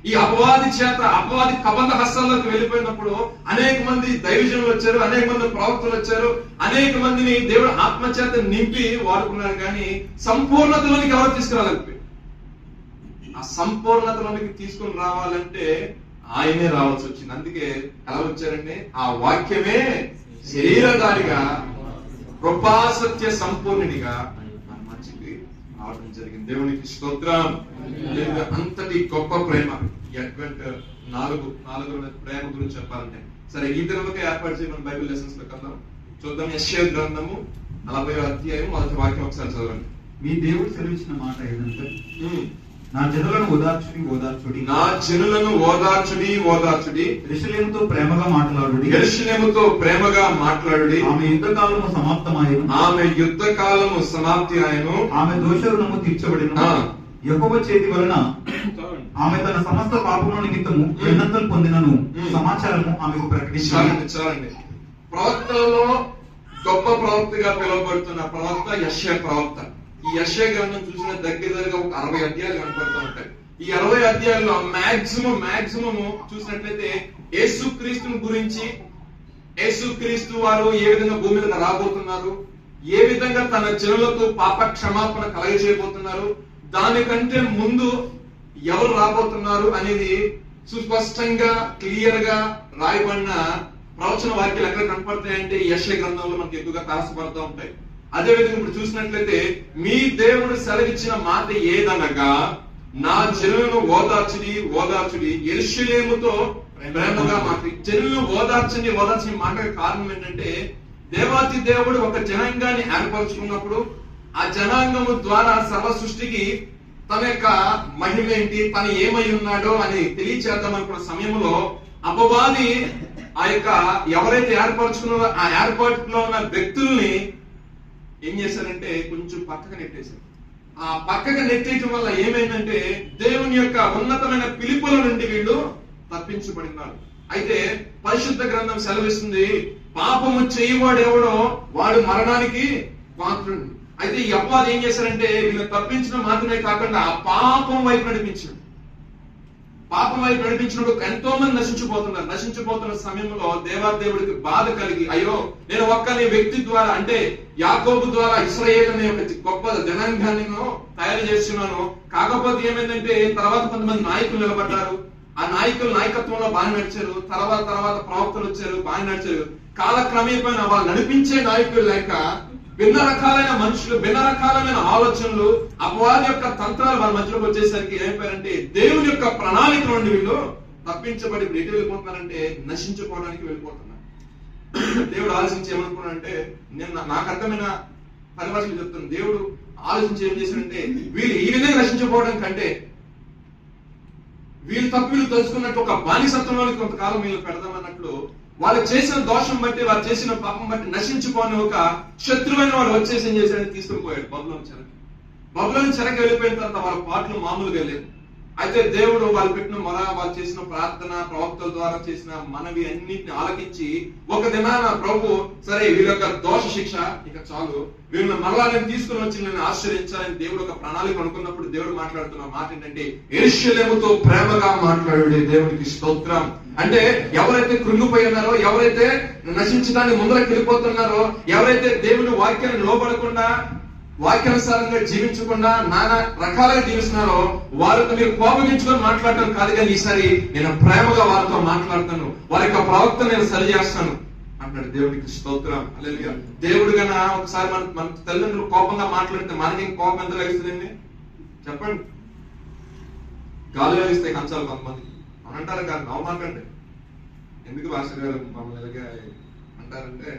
ఈ అపవాది కబంధ హస్తాల్లోకి వెళ్ళిపోయినప్పుడు అనేక మంది దైవజనులు వచ్చారు, అనేక మంది ప్రవక్తలు వచ్చారు, అనేక మందిని దేవుడు ఆత్మచేత నింపి వాడుకున్నారు. కానీ సంపూర్ణతలోనికి ఎవరు తీసుకురాలేకపోయి. ఆ సంపూర్ణతలోనికి తీసుకుని రావాలంటే ఆయనే రావాల్సి వచ్చింది. అందుకే ఎలా వచ్చారండి? ఆ వాక్యమే శరీరధారిగా కృపాసత్య సంపూర్ణుడిగా మన మధ్యకి రావడం జరిగింది. దేవునికి స్తోత్రం. అంతటి గొప్ప ప్రేమ. అడ్వెంట్ 4 ప్రేమ గురించి చెప్పాలంటే సరే ఈ దినముకే ఏర్పాటు చేయమని బైబిల్ లెసన్స్ లో కదాం. చూద్దాం. యెషయా గ్రంథము 40వ అధ్యాయం 1వ వాక్యం ఒకసారి చదవండి. మీ దేవుడు సెలవిచ్చిన మాట ఏదంటే, నా జనులను ఓదార్చుడి ఓదార్చుడి, నా జనులను ఓదార్చుడి ఓదార్చుడి, యెరూషలేముతో ప్రేమగా మాట్లాడుడి, యెరూషలేముతో ప్రేమగా మాట్లాడుడి. ఆమె యుద్ధకాలము సమాప్తమాయెను, ఆమె యుద్ధకాలము సమాప్తి ఆయను, ఆమె దోషరుణము తీర్చబడిన యెహోవా చేతి వలన ఆమె తన సమస్త పాపముల నిమిత్తము ఎన్నంతలు పొందినను సమాచారము ఆమెకు ప్రకటించాలి. చాలండి. ప్రవక్తలలో గొప్ప ప్రవక్తగా పిలువబడుతున్న ప్రవక్త యెషయా ప్రవక్త. ఈ యెషయా గ్రంథం చూసిన దగ్గరగా ఒక 60 అధ్యాయాలు కనపడుతూ ఉంటాయి. ఈ 60 అధ్యాయాల్లో మాక్సిమం చూసినట్లయితే యేసుక్రీస్తుని గురించి, యేసుక్రీస్తు వారు ఏ విధంగా భూమి మీద రాబోతున్నారు, ఏ విధంగా తన జనులకు పాప క్షమాపణ కలగజేయబోతున్నారు, దానికంటే ముందు ఎవరు రాబోతున్నారు అనేది సుస్పష్టంగా క్లియర్ గా రాయబడిన ప్రవచన వాక్యాలు ఎక్కడ కనపడతాయంటే యెషయా గ్రంథంలో మనకి ఎక్కువగా తారసపడుతూ ఉంటాయి. అదే విధంగా ఇప్పుడు చూసినట్లయితే మీ దేవుడు సెలవిచ్చిన మాట ఏదనగా, నా జనులను ఓదార్చుడి ఓదార్చుడి, యెరూషలేముతో ప్రేమగా మాట్లాడి. జనులను ఓదార్చండి ఓదార్చని మాటకి కారణం ఏంటంటే, దేవాతి దేవుడు ఒక జనాంగాన్ని ఏర్పరచుకున్నప్పుడు ఆ జనాంగము ద్వారా సర్వ సృష్టికి తన యొక్క మహిమ ఏంటి, తను ఏమై ఉన్నాడో అని తెలియచేద్దాం అనుకున్న సమయంలో అపవాది ఆ యొక్క ఎవరైతే ఏర్పరచుకున్నారో ఆ ఏర్పాటులో ఉన్న వ్యక్తుల్ని ఏం చేశారంటే కొంచెం పక్కకు నెట్టేశారు. ఆ పక్కకు నెట్టేయటం వల్ల ఏమైందంటే దేవుని యొక్క ఉన్నతమైన పిలుపుల నుండి వీళ్ళు తప్పించబడినారు. అయితే పరిశుద్ధ గ్రంథం సెలవిస్తుంది, పాపము చేయవాడు ఎవడో వాడు మరణానికి పాత్రుడు. అయితే ఈ అపవాది ఏం చేశారంటే వీళ్ళు తప్పించడం మాత్రమే కాకుండా ఆ పాపం వైపు నడిపించాడు. పాపం వైపు నడిపించినప్పుడు ఎంతో మంది నశించిపోతున్న సమయంలో దేవాదేవుడికి బాధ కలిగి, అయ్యో నేను ఒక్కని వ్యక్తి ద్వారా అంటే యాకోబు ద్వారా ఇశ్రాయేలు అనే ఒక గొప్ప జనాంగాన్ని తయారు చేస్తున్నాను. కాకపోతే ఏమైందంటే తర్వాత కొంతమంది నాయకులు నిలబడ్డారు. ఆ నాయకులు నాయకత్వంలో బాగా నడిచారు. తర్వాత ప్రవక్తలు వచ్చారు, బాగా నడిచారు. కాలక్రమేపైన వాళ్ళు నడిపించే నాయకులు లేక భిన్న రకాలైన మనుషులు, భిన్న రకాలైన ఆలోచనలు, అపవాది యొక్క తంత్రాలు వాళ్ళ మధ్యలోకి వచ్చేసరికి ఏమైపోయారంటే దేవుని యొక్క ప్రణాళిక నుండి వీళ్ళు తప్పించబడి ఎటు వెళ్ళిపోతున్నారంటే నశించుకోవడానికి వెళ్ళిపోతున్నారు. దేవుడు ఆలోచించి ఏమనుకున్నాడంటే, నేను నాకు అర్థమైన పరిభాషలు చెప్తాను. దేవుడు ఆలోచించి ఏం చేశాడంటే, వీళ్ళు ఈ విధంగా నశించిపోవడం కంటే వీళ్ళు తప్పులు తెలుసుకున్నట్టు ఒక బానిసత్వంలోకి కొంతకాలం వీళ్ళు పెడదామన్నట్లు వాళ్ళు చేసిన దోషం బట్టి, వాళ్ళు చేసిన పాపం బట్టి నశించుకోని ఒక శత్రువైన వాడు వచ్చేసి ఏం చేశాడని తీసుకుని పోయాడు బబులోని చెరకి వెళ్ళిపోయిన తర్వాత వాళ్ళ పాటలు మామూలుగా లేదు. అయితే దేవుడు వాళ్ళు పెట్టిన మొర, వాళ్ళు చేసిన ప్రార్థన, ప్రవక్తల ద్వారా చేసిన మనవి అన్నిటిని ఆలకించి ఒక దినాన ప్రభు సరే వీళ్ళ యొక్క దోష శిక్ష ఇక చాలు, వీళ్ళని మరలా నేను తీసుకుని వచ్చి నేను ఆశ్చర్యించాలని దేవుడు ఒక ప్రణాళిక అనుకున్నప్పుడు దేవుడు మాట్లాడుతున్న మాట ఏంటంటే, యెరూషలేముతో ప్రేమగా మాట్లాడే దేవునికి స్తోత్రం. అంటే ఎవరైతే కృంగిపోయి ఉన్నారో, ఎవరైతే నశించడానికి ముందరకు వెళ్ళిపోతున్నారో, ఎవరైతే దేవుని వాక్యాన్ని లోబడకుండా వాక్యానుసారంగా జీవించకుండా నానా రకాలుగా జీవిస్తున్నారో వారితో మీరు కోపగించుకొని మాట్లాడటం కాదు, కానీ ఈసారి నేను ప్రేమగా వారితో మాట్లాడతాను, వారి యొక్క ప్రవక్త నేను సరి చేస్తాను అంటాడు. దేవునికి స్తోత్రం. హల్లెలూయా. దేవుడు గన ఒకసారి మన తల్లిదండ్రులు కోపంగా మాట్లాడితే మనకి కోపం ఎంత లభిస్తుందండి చెప్పండి? గాలి లభిస్తాయి కంచాలు కొంతమంది అని అంటారు కాదు, నవ్వమాకండి. ఎందుకు భాష గారు మమ్మల్ని ఎలాగే అంటారంటే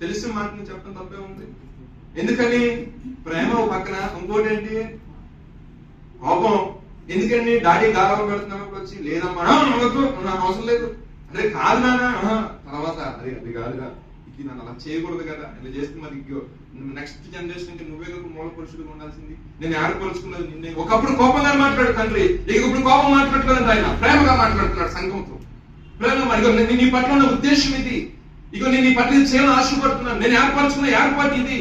తెలిసిన మాటని చెప్పడం తప్పే ఉంది. ఎందుకని? ప్రేమ ఒక పక్కన, ఇంకోటి ఏంటి కోపం. ఎందుకండి డాడీ గారం పెడుతున్నప్పుడు వచ్చి లేదమ్మా నాకు అవసరం లేదు, అరే కాదు నాన్న తర్వాత అరే అది కాదుగా ఇది నన్ను అలా చేయకూడదు కదా, ఇలా చేస్తే మరి నెక్స్ట్ జనరేషన్ కి నువ్వే ఒక మూల పురుషుడుగా ఉండాల్సింది, నేను ఏర్పరుచుకున్నది నిన్నే. ఒకప్పుడు కోపంగా మాట్లాడు తండ్రి, ఇప్పుడు కోపం మాట్లాడట్లేదండి, ఆయన ప్రేమగా మాట్లాడుతున్నాడు సంఘంతో. ప్రేమ ఇగో నీ పట్ల ఉన్న ఉద్దేశం ఇది, ఇగో నేను నీ పట్ల చేయాలని ఆశపడుతున్నాను, నేను ఏర్పరచుకున్న ఏర్పాటు ఇది,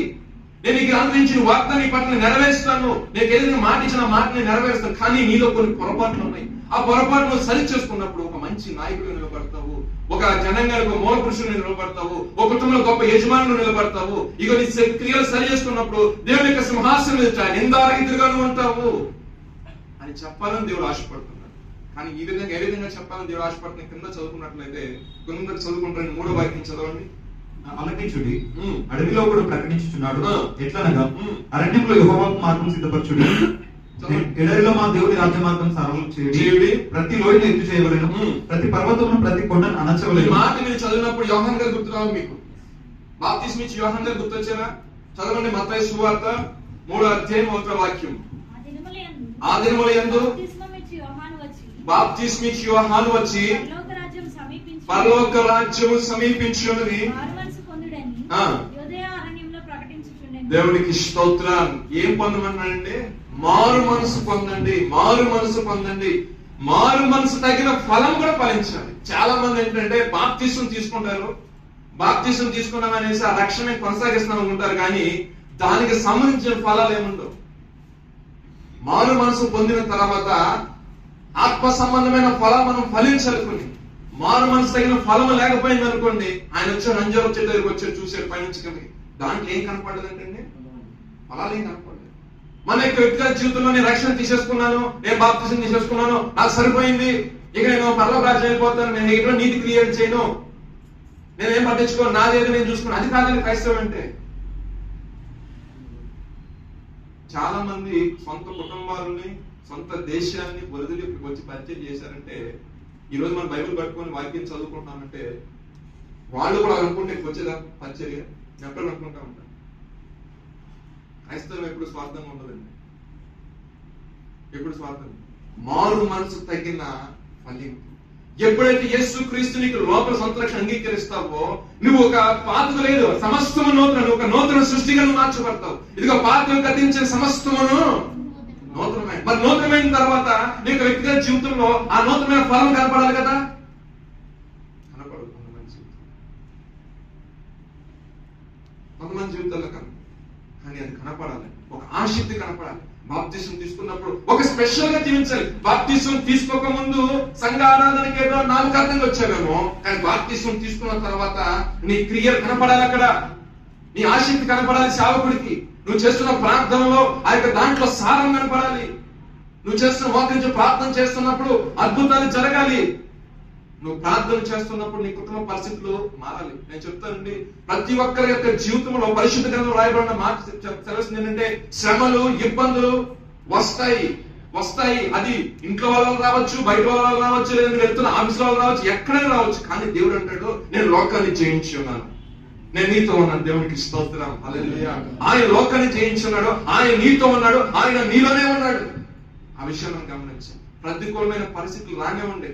నేను నీకు అనుగ్రహించిన వాగ్దానం నీ పట్ల నెరవేరుస్తాను, నేను ఏదైనా మాట ఇచ్చిన మాటని నెరవేరుస్తాను. కానీ నీలో కొన్ని పొరపాట్లు ఉన్నాయి, ఆ పొరపాటును సరి చేసుకున్నప్పుడు ఒక మంచి నాయకుడు నిలబడతావు, ఒక జనంగానికి ఒక మూల పురుషుడు నిలబడతావు, ఒక కుటుంబంలో గొప్ప యజమానులు నిలబడతావు. ఇక నీ క్రియలు సరి చేసుకున్నప్పుడు దేవుని యొక్క సింహాసనం ఎదుట నిందారహితులుగాను ఉంటావు అని చెప్పాలని దేవుడు ఆశపడుతున్నాడు. కానీ ఈ విధంగా ఏ విధంగా చెప్పాలని దేవుడు ఆశపడుతున్న కింద చదువుకున్నట్లయితే కింద చదువుకుంటారని 3వ వాక్యం చదవండి. ఆలకించుడి, అడవిలో కూడా ప్రకటించుచున్నాడు, ఎట్లనగా అరణ్యంలో యెహోవాకు మార్గం సిద్ధపరచుడి, ఎడారిలో మా దేవుని రాజ్య మార్గం సరళం చేయుడి, ప్రతి లోయను ఎత్తు చేయవలెను, ప్రతి పర్వతమును ప్రతి కొండను అణచవలెను. మాట మీరు చదివినప్పుడు యోహాన్ గారు గుర్తురావు, మీకు బాప్తిస్మం ఇచ్చి యోహాన్ గారు గుర్తొచ్చారా? చదవండి మత్తయి సువార్త 3వ అధ్యాయం 1వ వాక్యం. ఆ దినముల యందు బాప్తిస్మం ఇచ్చి యోహాను వచ్చి పరలోక రాజ్యము సమీపించున్నది దేవునికి స్తోత్రం. ఏం పొందమన్నాడంటే మారు మనసు పొందండి, మారు మనసు పొందండి. మారు మనసు తగిన ఫలం కూడా ఫలించాలి. చాలా మంది ఏంటంటే బాప్తిసం తీసుకుంటారు, బాప్తిసం తీసుకున్నాం అనేసి ఆ రక్షణ కొనసాగిస్తున్నాం అనుకుంటారు, కానీ దానికి సంబంధించిన ఫలాలు ఏముండవు. మారు మనసు పొందిన తర్వాత ఆత్మ సంబంధమైన ఫలం మనం ఫలించాలనుకుని, మారు మనసు తగిన ఫలం లేకపోయింది అనుకోండి, ఆయన వచ్చాడు అంజూరపు చెట్టు దగ్గరికి వచ్చాడు, చూసాడు పైనుంచి కిందకి, దాంట్లో ఏం కనపడలేదంటే ఫలాలు ఏం కనపడలేదు. మన యొక్క వ్యక్తిగత జీవితంలో నేను రక్షణ తీసేసుకున్నాను, నేను బాప్తిసం తీసేసుకున్నాను, నాకు సరిపోయింది, ఇక నేను పరలోక రాజ్యం వెళ్ళిపోతాను, నేను ఎక్కడ నీతి క్రియేట్ చేయను, నేనేం పట్టించుకోను, నాదేదో నేను చూసుకున్నాను. అది కాదని క్రైస్తవం అంటే. చాలా మంది సొంత కుటుంబాలని సొంత దేశాన్ని వదిలి వచ్చి పరిచయం చేశారంటే, ఈ రోజు మనం బైబిల్ పట్టుకొని వాక్యం చదువుకుంటామంటే వాళ్ళు కూడా అనుకుంటే వచ్చేదా పరిచర్య ఎక్కడ అనుకుంటా ఉంటారు. క్రైస్తవం ఎప్పుడు స్వార్థంగా ఉండదండి, ఎప్పుడు స్వార్థం. మారు మనసు తగిన ఫలింపు. ఎప్పుడైతే యేసు క్రీస్తు నీకు లోపల సొంత రక్షణ అంగీకరిస్తావో, నువ్వు ఒక పాతకు లేదు, సమస్తము నూతన, నువ్వు ఒక నూతన సృష్టిగా మార్చబడతావు. ఇదిగో పాతను గతించిన సమస్తమును నూతనమైన. మరి నూతనమైన తర్వాత నీ యొక్క వ్యక్తిగత జీవితంలో ఆ నూతనమైన ఫలం కనపడాలి కదా, కనపడదు. కొంతమంది జీవితాల్లో కనపడదు, కానీ అది కనపడాలి, ఒక ఆసక్తి కనపడాలి. బాప్తిసం తీసుకున్నప్పుడు ఒక స్పెషల్ గా జీవించాలి. బాప్తిసం తీసుకోక ముందు సంఘ ఆరాధనకి ఏదో నామకార్థంగా వచ్చావేమో, కానీ బాప్తిసం తీసుకున్న తర్వాత నీ క్రియలు కనపడాలి, అక్కడ నీ ఆసక్తి కనపడాలి. సేవకుడికి నువ్వు చేస్తున్న ప్రార్థనలో ఆ యొక్క దాంట్లో సారం కనపడాలి. నువ్వు చేస్తున్న మోకరించి ప్రార్థన చేస్తున్నప్పుడు అద్భుతాలు జరగాలి. నువ్వు ప్రార్థన చేస్తున్నప్పుడు నీ కుటుంబ పరిస్థితులు మారాలి. నేను చెప్తానండి, ప్రతి ఒక్కరి యొక్క జీవితంలో పరిశుద్ధ గ్రంథంలో రాయబడిన మాట తెలుస్తుంది ఏంటంటే, శ్రమలు ఇబ్బందులు వస్తాయి. అది ఇంట్లో వాళ్ళ రావచ్చు, బయట వాళ్ళ రావచ్చు, లేదంటే వెళ్తున్న ఆఫీస్ వాళ్ళు రావచ్చు, ఎక్కడైనా రావచ్చు. కానీ దేవుడు అంటాడు, నేను లోకాన్ని జయించి ఉన్నాను, నేను నీతో ఉన్నాను. దేవునికి స్తోత్రం, హల్లెలూయా. ఆయన లోకాన్ని జయించున్నాడు, ఆయన నీతో ఉన్నాడు, ఆయన నీలోనే ఉన్నాడు. ఆ విషయం మనం గమనించాం. ప్రతికూలమైన పరిస్థితులు రానే ఉండే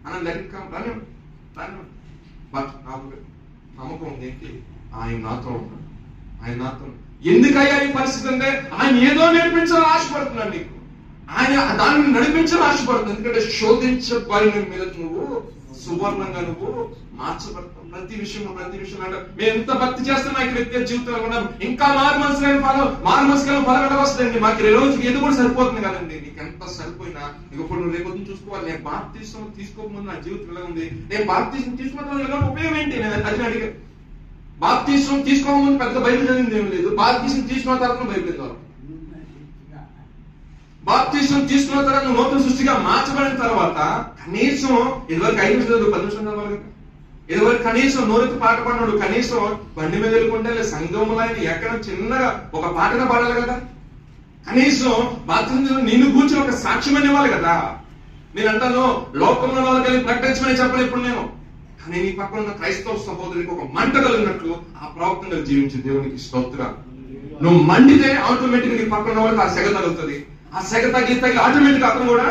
రాని, బట్ నాకు నమ్మకం ఉంది ఏంటి, ఆయన నాతో ఉన్నాడు, ఆయన నాతో. ఎందుకయ్యా ఈ పరిస్థితి అంటే, ఆయన ఏదో నేర్పించాలని ఆశపడుతున్నాడు నీకు, ఆయన దాన్ని నడిపించాలని ఆశపడుతుంది. ఎందుకంటే శోధించబడిన మీద నువ్వు సువర్ణంగా నువ్వు మార్చబడతావు. ప్రతి విషయంలో అంటే మేము ఎంత భక్తి చేస్తాం ఇక్కడ వ్యక్తిగత జీవితంలో ఉన్నాం, ఇంకా మారు మనసులైన ఫలం వస్తుందండి. మాకు ఈ రోజుకి ఏది కూడా సరిపోతుంది కదండి. నీకు ఎంత సరిపోయినా ఇప్పుడు నువ్వు రేపు చూసుకోవాలి. నేను బాప్తిసం తీసుకోకముందు నా జీవితం ఎలా ఉంది, నేను బాప్తిసం తీసుకున్న ఉపయోగం ఏంటి, నేను అది అడిగా. బాప్తిసం తీసుకోకముందు పెద్ద బైబిల్ చదివింది ఏం లేదు, బాప్తిసం తీసుకున్న తర్వాత బైబిల్ చదవాలి. బాప్తిసం తీసుకున్న తర్వాత నువ్వు నూతన సృష్టిగా మార్చబడిన తర్వాత కనీసం ఇదివరకు 5 నిమిషాలు 10 నిమిషాలు చదవాలి కదా. ఇదివరకు కనీసం నోరెత్తి పాట పాడినాడు, కనీసం బండి మీద వెళ్ళుకుంటే సంఘంలో ఆయన ఎక్కడ చిన్నగా ఒక పాటగా పాడాలి కదా. కనీసం బాప్తిసం నిన్ను కూర్చొని ఒక సాక్ష్యం ఇవ్వాలి కదా. నేను అంటాను, లోకంలో వాళ్ళకి ప్రకటించమని చెప్పను ఇప్పుడు నేను, కానీ నీ పక్కన ఉన్న క్రైస్తవ సహోదరికి ఒక మంట కలిగినట్లు ఆ ప్రవక్తను జీవించి దేవునికి స్తోత్రం. నువ్వు మండితే ఆటోమేటిక్ నీ పక్కన వాళ్ళకి ఆ సెగ తగులుతుంది. ఆ సెగ తగిలి ఆటోమేటిక్ అతను కూడా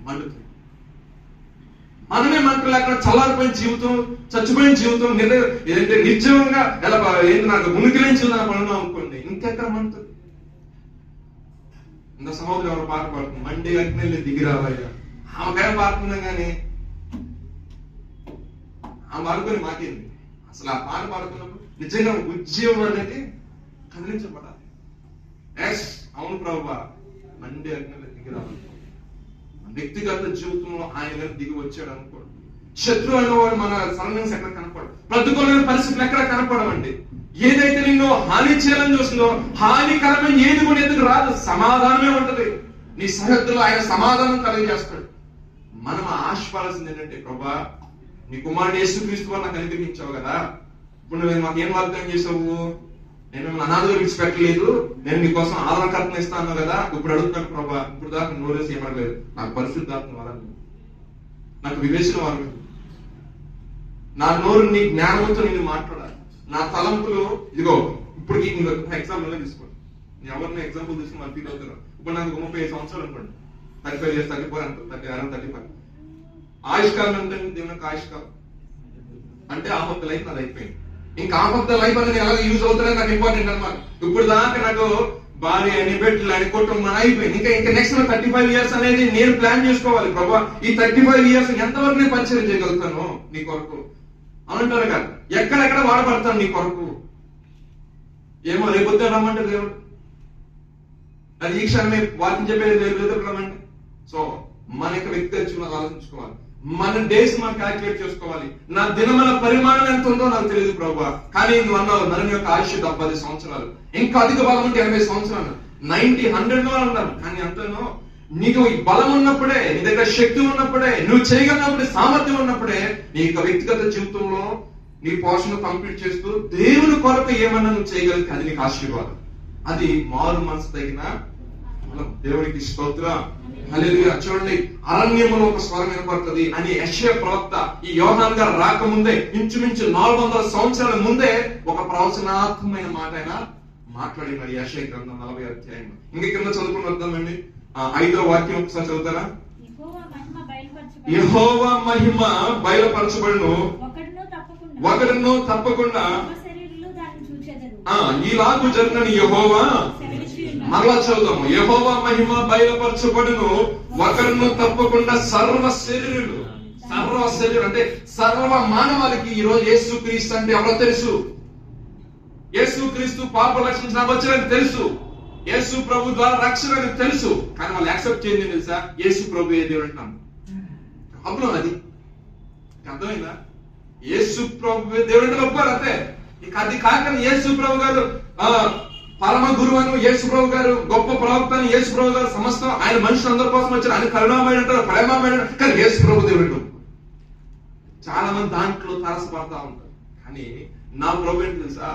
మండుతుంది. మనమే మంట లేకుండా చల్లారిపోయిన జీవితం, చచ్చిపోయిన జీవితం, ఏదంటే నిర్జీవంగా ఎలా ఏంటి నాకు మునికిలేని నా పనులు అనుకోండి, ఇంకెక్కడ మండుతుంది? ఇంత సహోదరు ఎవరు పాట పాడుతుంది, మండి అగ్ని దిగిరావయ్యా. ఆమెకైనా పాడుతున్నాం కానీ ఆమె పాడుకొని మాకేంది? అసలు ఆ పాట పాడుతున్నప్పుడు నిజంగా ఉద్యోగం అనేది కదిలించబడాలి. ఎస్, అవును ప్రభువా, మండి అగ్నిలో దిగి రావాలి. వ్యక్తిగత జీవితంలో ఆయన దిగి వచ్చాడు అనుకోండి, శత్రువు అనేవాడు మన సరౌండింగ్స్ ఎక్కడ కనపడదు, ప్రతికూలమైన పరిస్థితులు ఎక్కడ కనపడమండి. ఏదైతే నిన్ను హాని చేయాలని చూస్తుందో హానికరమైన ఏది కూడా ఎందుకు రాదు, సమాధానమే ఉంటది. నీ సరిహద్దులో ఆయన సమాధానం కలిగజేస్తాడు. మనం ఆశపడాల్సింది ఏంటంటే, ప్రభా నీ కుమారుడు యేసుక్రీస్తు వల్ల నాకు అనుగ్రహించావు కదా, ఇప్పుడు నువ్వు మాకు ఏం వాగ్దానం చేసావు? నేను మిమ్మల్ని అనాథగా విడిచిపెట్టలేదు, నేను నీకోసం ఆదరణకర్తను ఇస్తాను కదా. ఇప్పుడు అడుగుతున్నాను ప్రభా, ఇప్పుడు దాకా నోరేసి ఏమడలేదు, నాకు పరిశుద్ధాత్మ వరాలు, నాకు వివేచన వరం, నా నోరు నీ జ్ఞానంతో నేను మాట్లాడాలి, నా తలంపులు ఇదిగో. ఇప్పుడు ఎగ్జాంపుల్ తీసుకోండి, నేను ఎవరిని ఎగ్జాంపుల్ తీసుకుని వాళ్ళు ఫీల్ అవుతారు. ఇప్పుడు నాకు 35 సంవత్సరాలు అనుకోండి, 35 years, 34 అనుకో, 35 ఆయుష్కాలం అంటే దేవునికి ఆయుష్కాలం అంటే ఆపత్తి లైఫ్ నాది అయిపోయింది. ఇంకా ఆపత్తి లైఫ్ అనేది ఎలా యూజ్ అవుతుందని నాకు ఇంపార్టెంట్ అనమాట. ఇప్పుడు దాకా నాకు భార్య అని బిడ్డలు అని కుటుంబం అయిపోయింది. ఇంకా నెక్స్ట్ 35 years అనేది నేను ప్లాన్ చేసుకోవాలి. ప్రభా ఈ 35 years ఎంతవరకు నేను పరిచయం చేయగలుగుతాను నీ కొరకు అనంటారు కదా, ఎక్కడెక్కడ వాడబడతాను నీ కొరకు. ఏమో రేపొద్దు రమ్మంటే దేవుడు అది ఈ క్షణమే వాక్యం చెప్పేది రమ్మంటే. సో మన యొక్క వ్యక్తిగత జీవనాలు ఆలోచించుకోవాలి, మన డేస్ మనం క్యాల్కులేట్ చేసుకోవాలి. నా దినముల పరిమాణం ఎంత ఉందో నాకు తెలియదు ప్రభా, కానీ నువ్వు అన్నావు నరుని యొక్క ఆయుష్ 70 సంవత్సరాలు, ఇంకా అధిక బలం ఉంటే 80 సంవత్సరాలు, 90, 100 అన్నారు. కానీ అంతనో నీకు బలం ఉన్నప్పుడే, నీ దగ్గర శక్తి ఉన్నప్పుడే, నువ్వు చేయగలిగినప్పుడే, సామర్థ్యం ఉన్నప్పుడే నీ యొక్క వ్యక్తిగత జీవితంలో నీ పోషణ కంప్లీట్ చేస్తూ దేవుని కొరకు ఏమన్నా నువ్వు చేయగలిగితే అది నీకు ఆశీర్వాదం. అది మారు మనసు తగిన దేవునికి స్తోత్రం. హల్లెలూయా. చూడండి, అరణ్యములో ఒక స్వరం వినపడుతుంది అని యెషయా ప్రవక్త ఈ యోహాను గారు రాకముందే ఇంచుమించు 400 సంవత్సరాల ముందే ఒక ప్రవచనాత్మకమైన మాట ఆయన మాట్లాడినాడు. యెషయా గ్రంథం 40వ అధ్యాయంలో. ఇంక కింద చదువుకుని వద్దామండి, 5వ వాక్యం ఒకసారి చదువుతారా? యెహోవా మహిమ బయలుపరచబడును, ఒకడును తప్పకుండా ఈలాగు జరుగునని యెహోవా. మరలా చదువుదాము, యెహోవా మహిమ బయలుపరచబడును, ఒకరును తప్పకుండా సర్వ శరీరులు అంటే సర్వ మానవాళికి ఈ రోజు యేసుక్రీస్తు అంటే ఎవరో తెలుసు. యేసుక్రీస్తు పాప రక్షించిన వచ్చారని తెలుసు, యేసు ప్రభు ద్వారా రక్షణ అని తెలుసు. కానీ వాళ్ళు యాక్సెప్ట్ చేయండి తెలుసా, యేసు ప్రభు ఏ దేవుడు అంటాం. ప్రాబ్లం అది. అర్థమైందా? యేసు ప్రభు దేవుడు అంటే ఒప్పారు అంతే. ఇక అది కాక యేసు ప్రభు గారు పరమ గురువు అని, యేసు ప్రభు గారు గొప్ప ప్రవక్త అని, యేసు ప్రభు గారు సమస్తం ఆయన మనుషులందరి కోసం వచ్చారు, ఆయన కరుణామయుడు అంటారు, ప్రేమమయుడు అంటారు. కానీ యేసు ప్రభు దేవుడు చాలా మంది దాంట్లో తారసపడతా ఉంటారు. కానీ నా ప్రభు ఏంటి తెలుసా,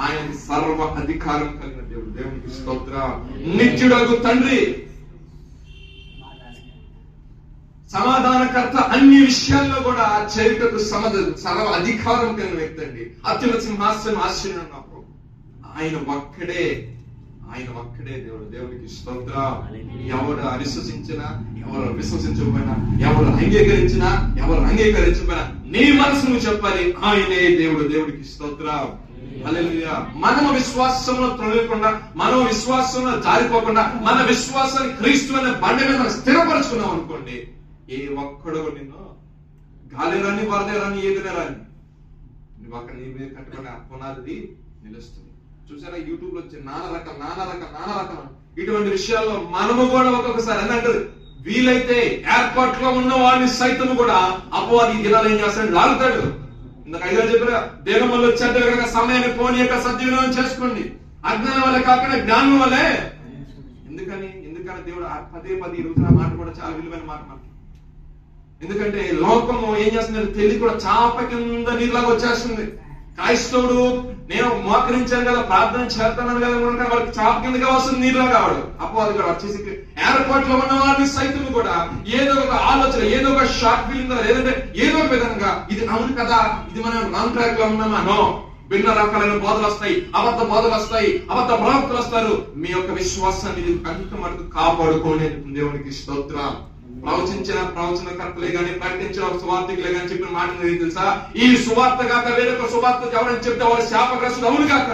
ఆయన సర్వ అధికారం కలిగిన దేవుడు. దేవునికి స్తోత్రం. నిత్యుడగు తండ్రి, సమాధానకర్త, అన్ని విషయాల్లో కూడా చేయుటకు సర్వ అధికారం కలిగిన వ్యక్తి అండి. అత్యున్నత సింహాసనం ఆశ్చర్యం అన్నప్పుడు ఆయన ఒక్కడే దేవుడు. దేవునికి స్తోత్రం. ఎవరు అవిశ్వసించినా, ఎవరు విశ్వసించకపోయినా, ఎవరు అంగీకరించినా, ఎవరు అంగీకరించకపోయినా నీ మనసు నువ్వు చెప్పాలి, ఆయనే దేవుడు. దేవుడికి స్తోత్రం. హల్లెలూయా. మనము విశ్వాసంలో తొలగకుండా, మనం విశ్వాసంలో జారిపోకుండా, మన విశ్వాసాన్ని క్రీస్తు అనే బండ మీద మనం స్థిరపరచుకున్నాం అనుకోండి, ఏ ఒక్కడో నిన్ను గాలి రాని, వరద రాని, ఏదైనా రాని, నువ్వు అక్కడ నీ మీద కట్టుకుని పునాది నిలుస్తుంది. చూసారా, యూట్యూబ్ లో వచ్చే నానా రకాల ఇటువంటి విషయాల్లో మనము కూడా ఒక్కొక్కసారి ఏంటంటే వీలైతే ఏర్పాట్లో ఉన్న వాడిని సైతం కూడా అపవాది దినాలు ఏం చేస్తాడు, లాగుతాడు. ఇందాక 5 చెప్పారా, దేహం వల్ల వచ్చేట కనుక సమయాన్ని పోనీ యొక్క సద్వినియోగం చేసుకోండి. అజ్ఞానం వల్ల కాకుండా జ్ఞానం వల్లే. ఎందుకని దేవుడు పదే ఈ రోజున మాట కూడా చాలా విలువైన మాట మనకి. ఎందుకంటే లోకము ఏం చేస్తుంది, తెలివి కూడా చాప కింద నీరులాగా వచ్చేస్తుంది. క్రైస్తవుడు నేను మోకరించాను కదా, ప్రార్థన చేస్తాను కదా, వాళ్ళకి చాప కిందగా వస్తుంది నీరులా కావడు. అపవాది కూడా వచ్చేసి ఏర్పాట్లో ఉన్న వారిని సైతం కూడా ఏదో ఒక ఆలోచన, ఏదో ఒక షార్ట్ ఫీలింగ్, లేదంటే ఏదో ఒక విధంగా ఇది అవును కదా, ఇది మనం రాంగ్ ట్రాక్ లో ఉన్నామా, నో, భిన్న రకాలైన బోధలు వస్తాయి, అబద్ధ బోధలు వస్తాయి, అబద్ధ ప్రవక్తలు వస్తారు. మీ యొక్క విశ్వాసాన్ని అంత మటుకు కాపాడుకోండి. దేవునికి స్తోత్రం. ప్రవచించిన ప్రవచనకర్తలే గాని, ప్రకటించిన సువార్తికులే గాని చెప్పిన మాట ఏం తెలుసా? ఈ సువార్త కాక వేరొక సువార్త ఎవరైనా చెప్తే వాడు శాపగ్రస్తుడు అవును కాక.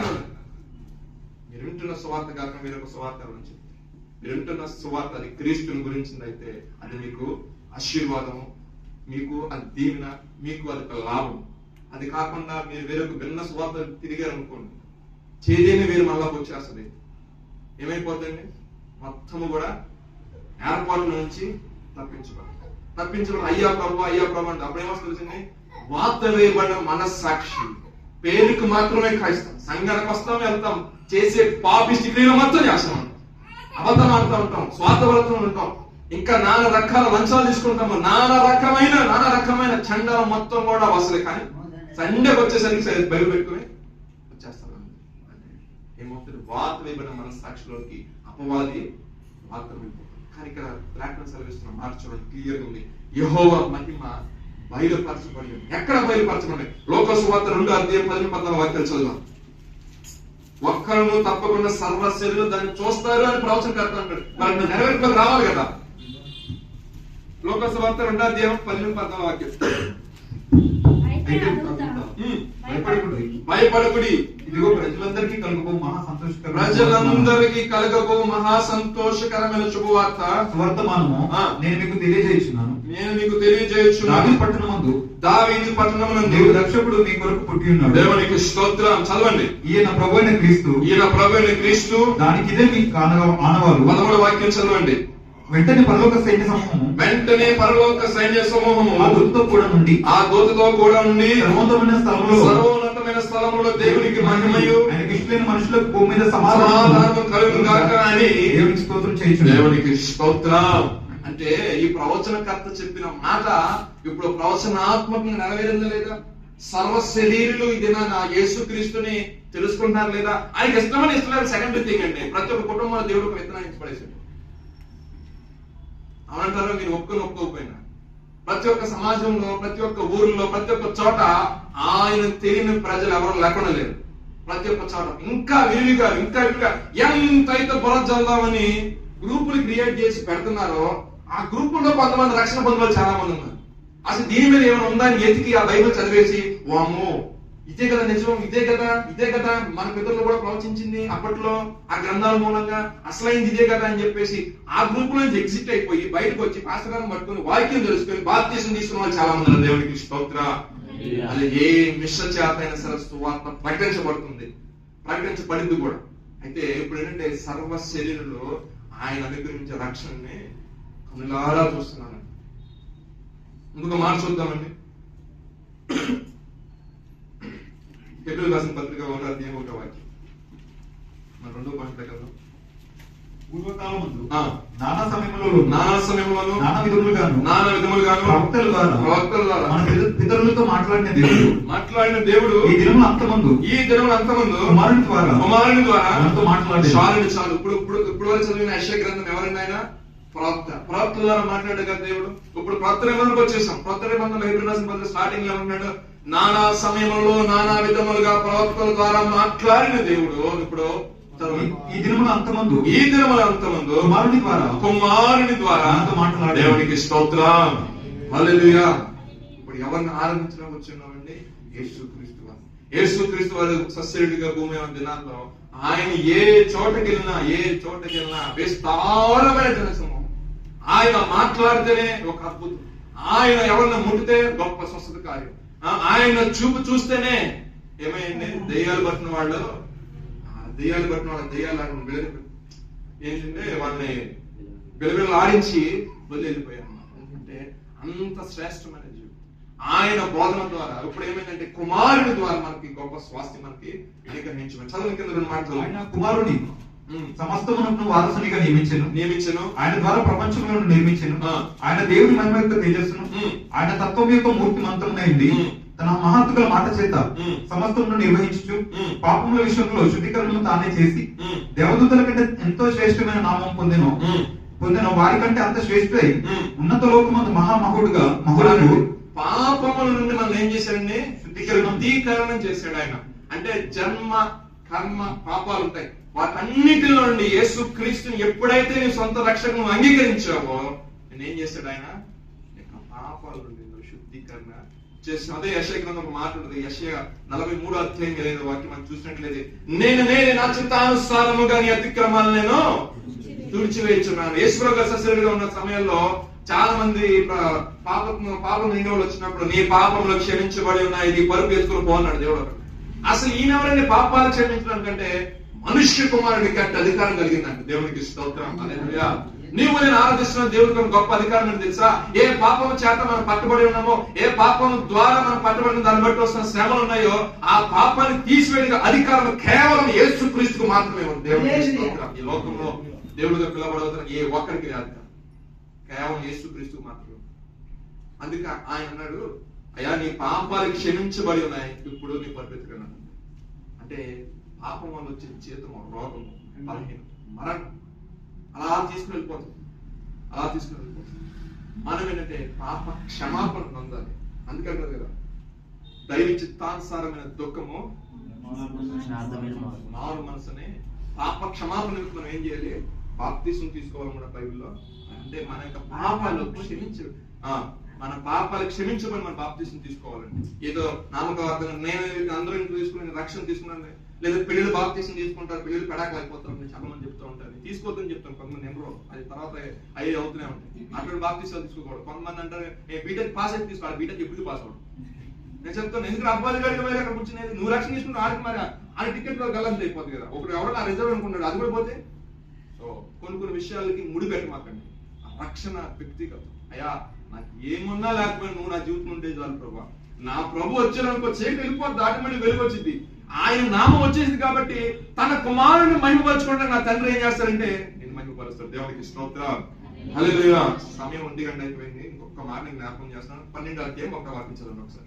మీరు వింటున్న సువార్త కాక వేరొక సువార్త ఎవరైనా చెప్తే, మీరు వింటున్న సువార్త అది క్రీస్తుని గురించిందైతే అది మీకు ఆశీర్వాదము, మీకు అది దీవెన, మీకు అది ఒక లాభం. అది కాకుండా మీరు వేరొక భిన్న సువార్త తిరిగారు అనుకోండి, చేదేని వేరు మళ్ళా వచ్చేస్తుంది. ఏమైపోతుంది? మొత్తము కూడా ఏర్పాటు నుంచి తప్పించబడి అయ్యా ప్రభు అంటే అప్పుడేమొస్తుంది? వార్త వేయబడిన మనస్సాక్షి. పేరుకు మాత్రమే క్రైస్తాం, సంఘానికి వస్తాం, వెళ్తాం, చేసే పాపిష్టి క్రియలు మొత్తం చేస్తాం, అబద్ధం ఆడుతూ ఉంటాం, స్వార్థపడుతూ ఉంటాం, ఇంకా నానా రకాల లంచాలు తీసుకుంటాము, నానా రకమైన చండాలం మొత్తం కూడా వస్తుంది. కానీ సండేకి వచ్చేసరికి బయలు పెట్టుకుని వచ్చేస్తాం. ఏమవుతుంది? వార్త వేయబడిన మనస్సాక్షిలోకి అపవాది వార్త వెళ్ళిపోతుంది. కానీ ఇక్కడ లేఖనం సెలవిస్తున్న మార్చడం క్లియర్ ఉంది. యెహోవా మహిమ బయలుపరచబడి. ఎక్కడ బయలుపరచబడి? లోక సువార్త 2:14 వాక్యాలు చదువుదాం. ఒక్కరు తప్పకుండా సర్వశరీరులు దాన్ని చూస్తారు అని ప్రవచనకర్త అంటాడు. మరి నెరవేర్పులకు రావాలి కదా. లోక సువార్త 2:14 వాక్యం. భయపడకుడి, ఇదిగో ప్రజలందరికీ కలుగబో మహా సంతోషకరమైన శుభవార్త వర్తమానము నేను మీకు తెలియజేయుచున్నాను. దావీదు పట్టణమునందు దేవుడు రక్షకుడు మీ కొరకు పుట్టి ఉన్నాడు. దేవునికి స్తోత్రం. చదవండి. ఈయన ప్రభువైన క్రీస్తు. దానికి ఇదే మీకు ఆనవాలు. 13వ వాక్యం చదవండి. వెంటనే పరలోక సైన్య సమూహము ఆ దూతతో కూడా నుండి సర్వోన్నతమైన స్థలములో దేవునికి మహిమయు ఆయనకి ఇష్టమైన మనుషులకు భూమి మీద సమాధానం కలుగును గాక అని దేవునికి స్తోత్రం చేయించు. దేవునికి స్తోత్రం. అంటే ఈ ప్రవచనకర్త చెప్పిన మాట ఇప్పుడు ప్రవచనాత్మకంగా నెరవేరిందా లేదా? సర్వ శరీరులు ఇది నా యేసుక్రీస్తుని తెలుసుకుంటున్నారు లేదా? ఆయనకి ఇష్టమని ఇష్టం సెకండరీ థింగ్ అండి. ప్రతి ఒక్క కుటుంబంలో దేవుడు ఒక విత్తనాన్ని పడేసాడు. అనంటారు మీరు ఒప్పుకోకపోయినా ప్రతి ఒక్క సమాజంలో, ప్రతి ఒక్క ఊర్లో, ప్రతి ఒక్క చోట ఆయన తెలియని ప్రజలు ఎవరు లేకుండా లేరు. ప్రతి ఒక్క చోట ఇంకా విరివిగా ఎంతైతే బుర్ర చల్దామని గ్రూపులు క్రియేట్ చేసి పెడుతున్నారో ఆ గ్రూపుల్లో కొంతమంది రక్షణ పొందులు చాలా మంది ఉన్నారు. అసలు దీని మీద ఏమైనా ఉందా అని ఎతికి ఆ బైబిల్ చదివేసి వామ్మో ఇదే కదా నిజం, ఇదే కదా మన పితరులు కూడా ప్రవచించింది అప్పట్లో ఆ గ్రంథాల మూలంగా, అసలైంది ఇదే కదా అని చెప్పేసి ఆ గ్రూప్ నుంచి ఎగ్జిట్ అయిపోయి బయటకు వచ్చి పాస్టర్లను పట్టుకుని వాక్యం తెలుసుకుని బాప్తిసం తీసుకున్న వాళ్ళు చాలా మంది. దేవునికి స్తోత్రం. అది ఏ మిషన్ చేత అయినా సరే సువార్త ప్రకటించబడింది కూడా. అయితే ఇప్పుడు ఏంటంటే సర్వ శరీరంలో ఆయన అనుగ్రహించే రక్షణని కనులారా చూస్తున్నాను. ఇంకొక మాట చూద్దామండి. హెబ్రీయులకు రాసిన పత్రిక 1:1 వాక్యం. మన 2వ పాయింట్ కదా. పూర్వకాలమందు నానా సమయములలో నానా విధములుగాను ప్రవక్తల ద్వారా మన పితరులతో మాట్లాడిన దేవుడు ఈ దినముల అంతమందు కుమారుని ద్వారా మనతో మాట్లాడాడు. చాలు. ఇప్పుడు వరకు చదివిన యెషయా గ్రంథం ఎవరైనా ఆయన ప్రవక్త ద్వారా మాట్లాడే కదా దేవుడు. ఇప్పుడు కొత్త నిబంధనకు వచ్చేసాం. కొత్త నిబంధనలో హెబ్రీయులకు రాసిన పత్రిక స్టార్టింగ్ లో ఉన్నాడు, నానా సమయంలో నానా విధములుగా ప్రవక్తల ద్వారా మాట్లాడిన దేవుడు. ఇప్పుడు ఈ దినముల అంతమందు కుమారుని ద్వారా మాట్లాడే దేవునికి స్తోత్రం. హల్లెలూయా. ఇప్పుడు ఎవరిని ఆరాధించడానికి వచ్చినామండి? యేసుక్రీస్తు వారు సస్యరుడిగా భూమి దినాల్లో ఆయన ఏ చోటకెళ్ళినా విస్తారమైన జనసమూహం. ఆయన మాట్లాడితేనే ఒక అద్భుతం. ఆయన ఎవరిని ముట్టితే గొప్ప స్వస్థత కార్యం. ఆయన చూస్తేనే ఏమైంది? దెయ్యాలు పట్టిన వాళ్ళు దెయ్యాలు ఏంటంటే వాళ్ళని బిలబిలు ఆడించి వదిలిపోయారు. అంటే అంత శ్రేష్టమైన జీవితం ఆయన బోధన ద్వారా. ఇప్పుడు ఏమైందంటే కుమారుడి ద్వారా మనకి గొప్ప స్వాస్థ్యం మనకి అనుగ్రహించమని. చదువు కింద 2 మాటలు. ఆయన కుమారుని సమస్తమునకు వారసునిగా నియమించెను. ఆయన ద్వారా ప్రపంచములను నిర్మించెను. ఆయన దేవుని మహిమ యొక్క తేజస్సును, ఆయన తత్వం యొక్క మూర్తి మంత్రమైంది. తన మహత్తుగల మాట చేత సమస్తమును నిర్వహించు పాపముల విషయంలో శుద్ధీకరణను తానే చేసి దేవదూతల కంటే ఎంతో శ్రేష్టమైన నామం పొందిన వారి కంటే అంత శ్రేష్ఠుడై ఉన్నత లోకమందు మహామహుడుగా పాపముల నుండి మనం ఏం చేశాడండి? శుద్ధీకరణం చేశాడు. ఆయన అంటే జన్మ కర్మ పాపాలు ఉంటాయి. వాటన్నిటిలో నుండి యేసు క్రీస్తుని ఎప్పుడైతే నీ సొంత రక్షకును అంగీకరించావో నేనేం చేశాడు ఆయన? పాపాల నుండి శుద్ధీకరణ చేసి. అదే యెషయా గ్రంథం ఒక మాట ఉంటుంది. యెషయా 43వ అధ్యాయం 8వ వాక్యం మనం చూసినట్లయితే, నేనే నా చిత్తానుసారముగా నీ అతిక్రమాలను నేను తుడిచివేయుచున్నాను. యేసుప్రభు గారు సశరీరంగా ఉన్న సమయంలో చాలా మంది పాపం నిండి వాళ్ళు వచ్చినప్పుడు, నీ పాపంలో క్షమించబడి ఉన్నాయి, నీ పరుపు ఎత్తుకుని పోన్నాడు దేవుడు. అసలు ఈయనెవరండి పాపాలు క్షమించడం కంటే? మనుష్య కుమారుడికి అంటే అధికారం కలిగిందండి. దేవునికి స్తోత్రం. హల్లెలూయా. నీవు నేను ఆరాధిస్తున్న దేవుడికి గొప్ప అధికారం ఏంటి తెలుసా? ఏ పాపం చేత మనం పట్టుబడి ఉన్నామో, ఏ పాపం ద్వారా మనం పట్టుబడిన దాన్ని బట్టి వస్తున్న శ్రమలు ఉన్నాయో, ఆ పాపాన్ని తీసివేయడానికి అధికారం కేవలం యేసు క్రీస్తుకు మాత్రమే ఉంది. దేవునికి స్తోత్రం. ఈ లోకంలో దేవుడిగా పిలవబడవుతున్న ఏ ఒక్కరికి లేదు, కేవలం యేసు క్రీస్తుకు మాత్రమే. అందుకే ఆయన అన్నాడు, అయ్యా నీ పాపాలు క్షమించబడి ఉన్నాయి, ఇప్పుడు నీ పరిపెత్తుకున్నాను. అంటే పాపం వల్ల వచ్చే జీతము, రోగము, బలహీనత, మరణం అలా తీసుకుని వెళ్ళిపోతుంది. మనం ఏంటంటే పాప క్షమాపణ పొందాలి. అందుకంటారు కదా, దైవ చిత్తానుసారమైన దుఃఖము మారు మనసుని. పాప క్షమాపణ మనం ఏం చేయాలి? బాప్తిసం తీసుకోవాలి కూడా బైబిల్లో. అంటే మన యొక్క పాపాలు మన పాపాలు క్షమించబడి మన బాప్తిసం తీసుకోవాలండి. ఏదో నామకార్థంగా నేను అందరూ ఇంట్లో తీసుకుని రక్షణ తీసుకున్నాను, లేదా పెళ్లిళ్ళు బాప్తిసం తీసుకుంటారు, పెళ్లిళ్ళు పెడాకలేకపోతారు, నేను చాలా మంది చెప్తూ ఉంటాను. తీసుకోవద్దని చెప్తాను కొంతమంది, నెంబర్ అది తర్వాత అయ్యే అవుతూనే ఉంటాయి. అటువంటి బాప్తిసాలు తీసుకోకూడదు. కొంతమంది అంటారు బీటెక్ పాస్ అయితే తీసుకోవాలి, బీటెక్ ఎప్పుడు పాస్ అవ్వడం. నేను చెప్తాను, ఎందుకంటే అబ్బాయి గారికి మరి అక్కడ కూర్చునేది, నువ్వు రక్షణ తీసుకుంటే ఆడికి మరి ఆ టికెట్ గల్లంత అయిపోతుంది కదా. ఒకడు ఎవరో నా రిజర్వ్ అనుకున్నాడు, అది కూడా పోతే. సో కొన్ని విషయాలకి ముడి పెట్టమాకండి. రక్షణ వ్యక్తిగతం. అయ్యా నాకు ఏమున్నా లేకపోయినా నువ్వు నా జీవితం ఉంటే చాలు ప్రభా. నా ప్రభు వచ్చారనుకో చేతి వెళ్ళిపోద్ది, ఆటోమేటిక్ వెలుగు వచ్చింది. ఆయన నామం వచ్చేసింది కాబట్టి తన కుమారుని మహిమపరచుకుంటే నా తండ్రి ఏం చేస్తారంటే నేను మహిమపరుస్తాడు. దేవునికి స్తోత్రం. హల్లెలూయా. సమయం 1 గంట అయిపోయింది. ఇంకొక మాట నేను జ్ఞాపకం చేస్తాను. 12వ అధ్యాయం ఒక వాక్యం చదవండి ఒకసారి.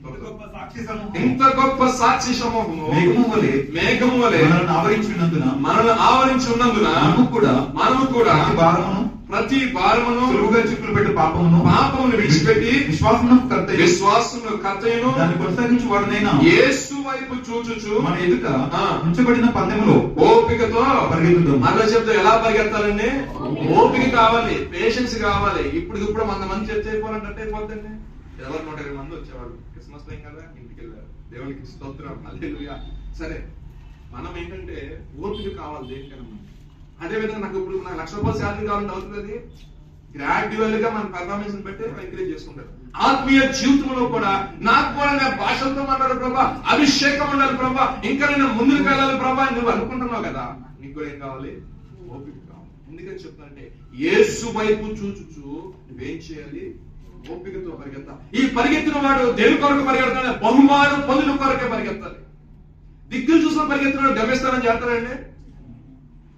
ఇంత గొప్ప సాక్షి సమూహము మేఘము వలె మనల్ని ఆవరించి ఉన్నందున మనము కూడా ప్రతి భారమును సులువుగా చిక్కులు పెట్టి పాపమును విడిచిపెట్టి విశ్వాసమును కర్తయును దాన్ని కొనసాగించు వాడునైనా యేసు వైపు చూచుచు మన ఎదుట ఉంచబడిన పందెములో ఓపికతో పరిగెత్తుదాం. మరలా చెప్తే ఎలా పరిగెత్తాలండి? ఓపిక కావాలి, పేషెన్స్ కావాలి. ఇప్పుడు 100 మంది చర్చ అయిపోవాలంటే అయిపోతుంది. 120 మంది వచ్చేవాళ్ళు క్రిస్మస్ టైం కదా, ఇంటికి వెళ్ళారు. దేవునికి స్తోత్రం. హల్లెలూయా. సరే, మనం ఏంటంటే ఓపిక కావాలి దేనికైనా. అదే విధంగా నాకు ఇప్పుడు నాకు 1,00,000 రూపాయలు శాలరీ కావాలంటే అవుతుంది. గ్రాడ్యువల్ గా మన పర్ఫార్మెన్స్ బట్టి ఎంకరేజ్ చేసుకుంటారు. ఆత్మీయ జీవితంలో కూడా నాకు కూడా నేను భాషలతో మాట్లాడాలి ప్రభా, అభిషేకం ఉండాలి ప్రభా, ఇంకా నేను ముందుకు వెళ్ళాలి ప్రభా నువ్వు అనుకుంటున్నావు కదా. నీకు కూడా ఏం కావాలి? ఓపిక కావాలి. ఎందుకని చెప్తానంటే యేసు వైపు చూచుచు నువ్వేం చేయాలి? ఓపికతో పరిగెత్తాలి. ఈ పరిగెత్తిన వాడు దేని కొరకు పరిగెడతాడు? బహుమానం పొందిన కొరకే పరిగెత్తాలి. దిక్కులు చూసిన పరిగెత్తిన గమ్యస్థానం చేస్తారండి.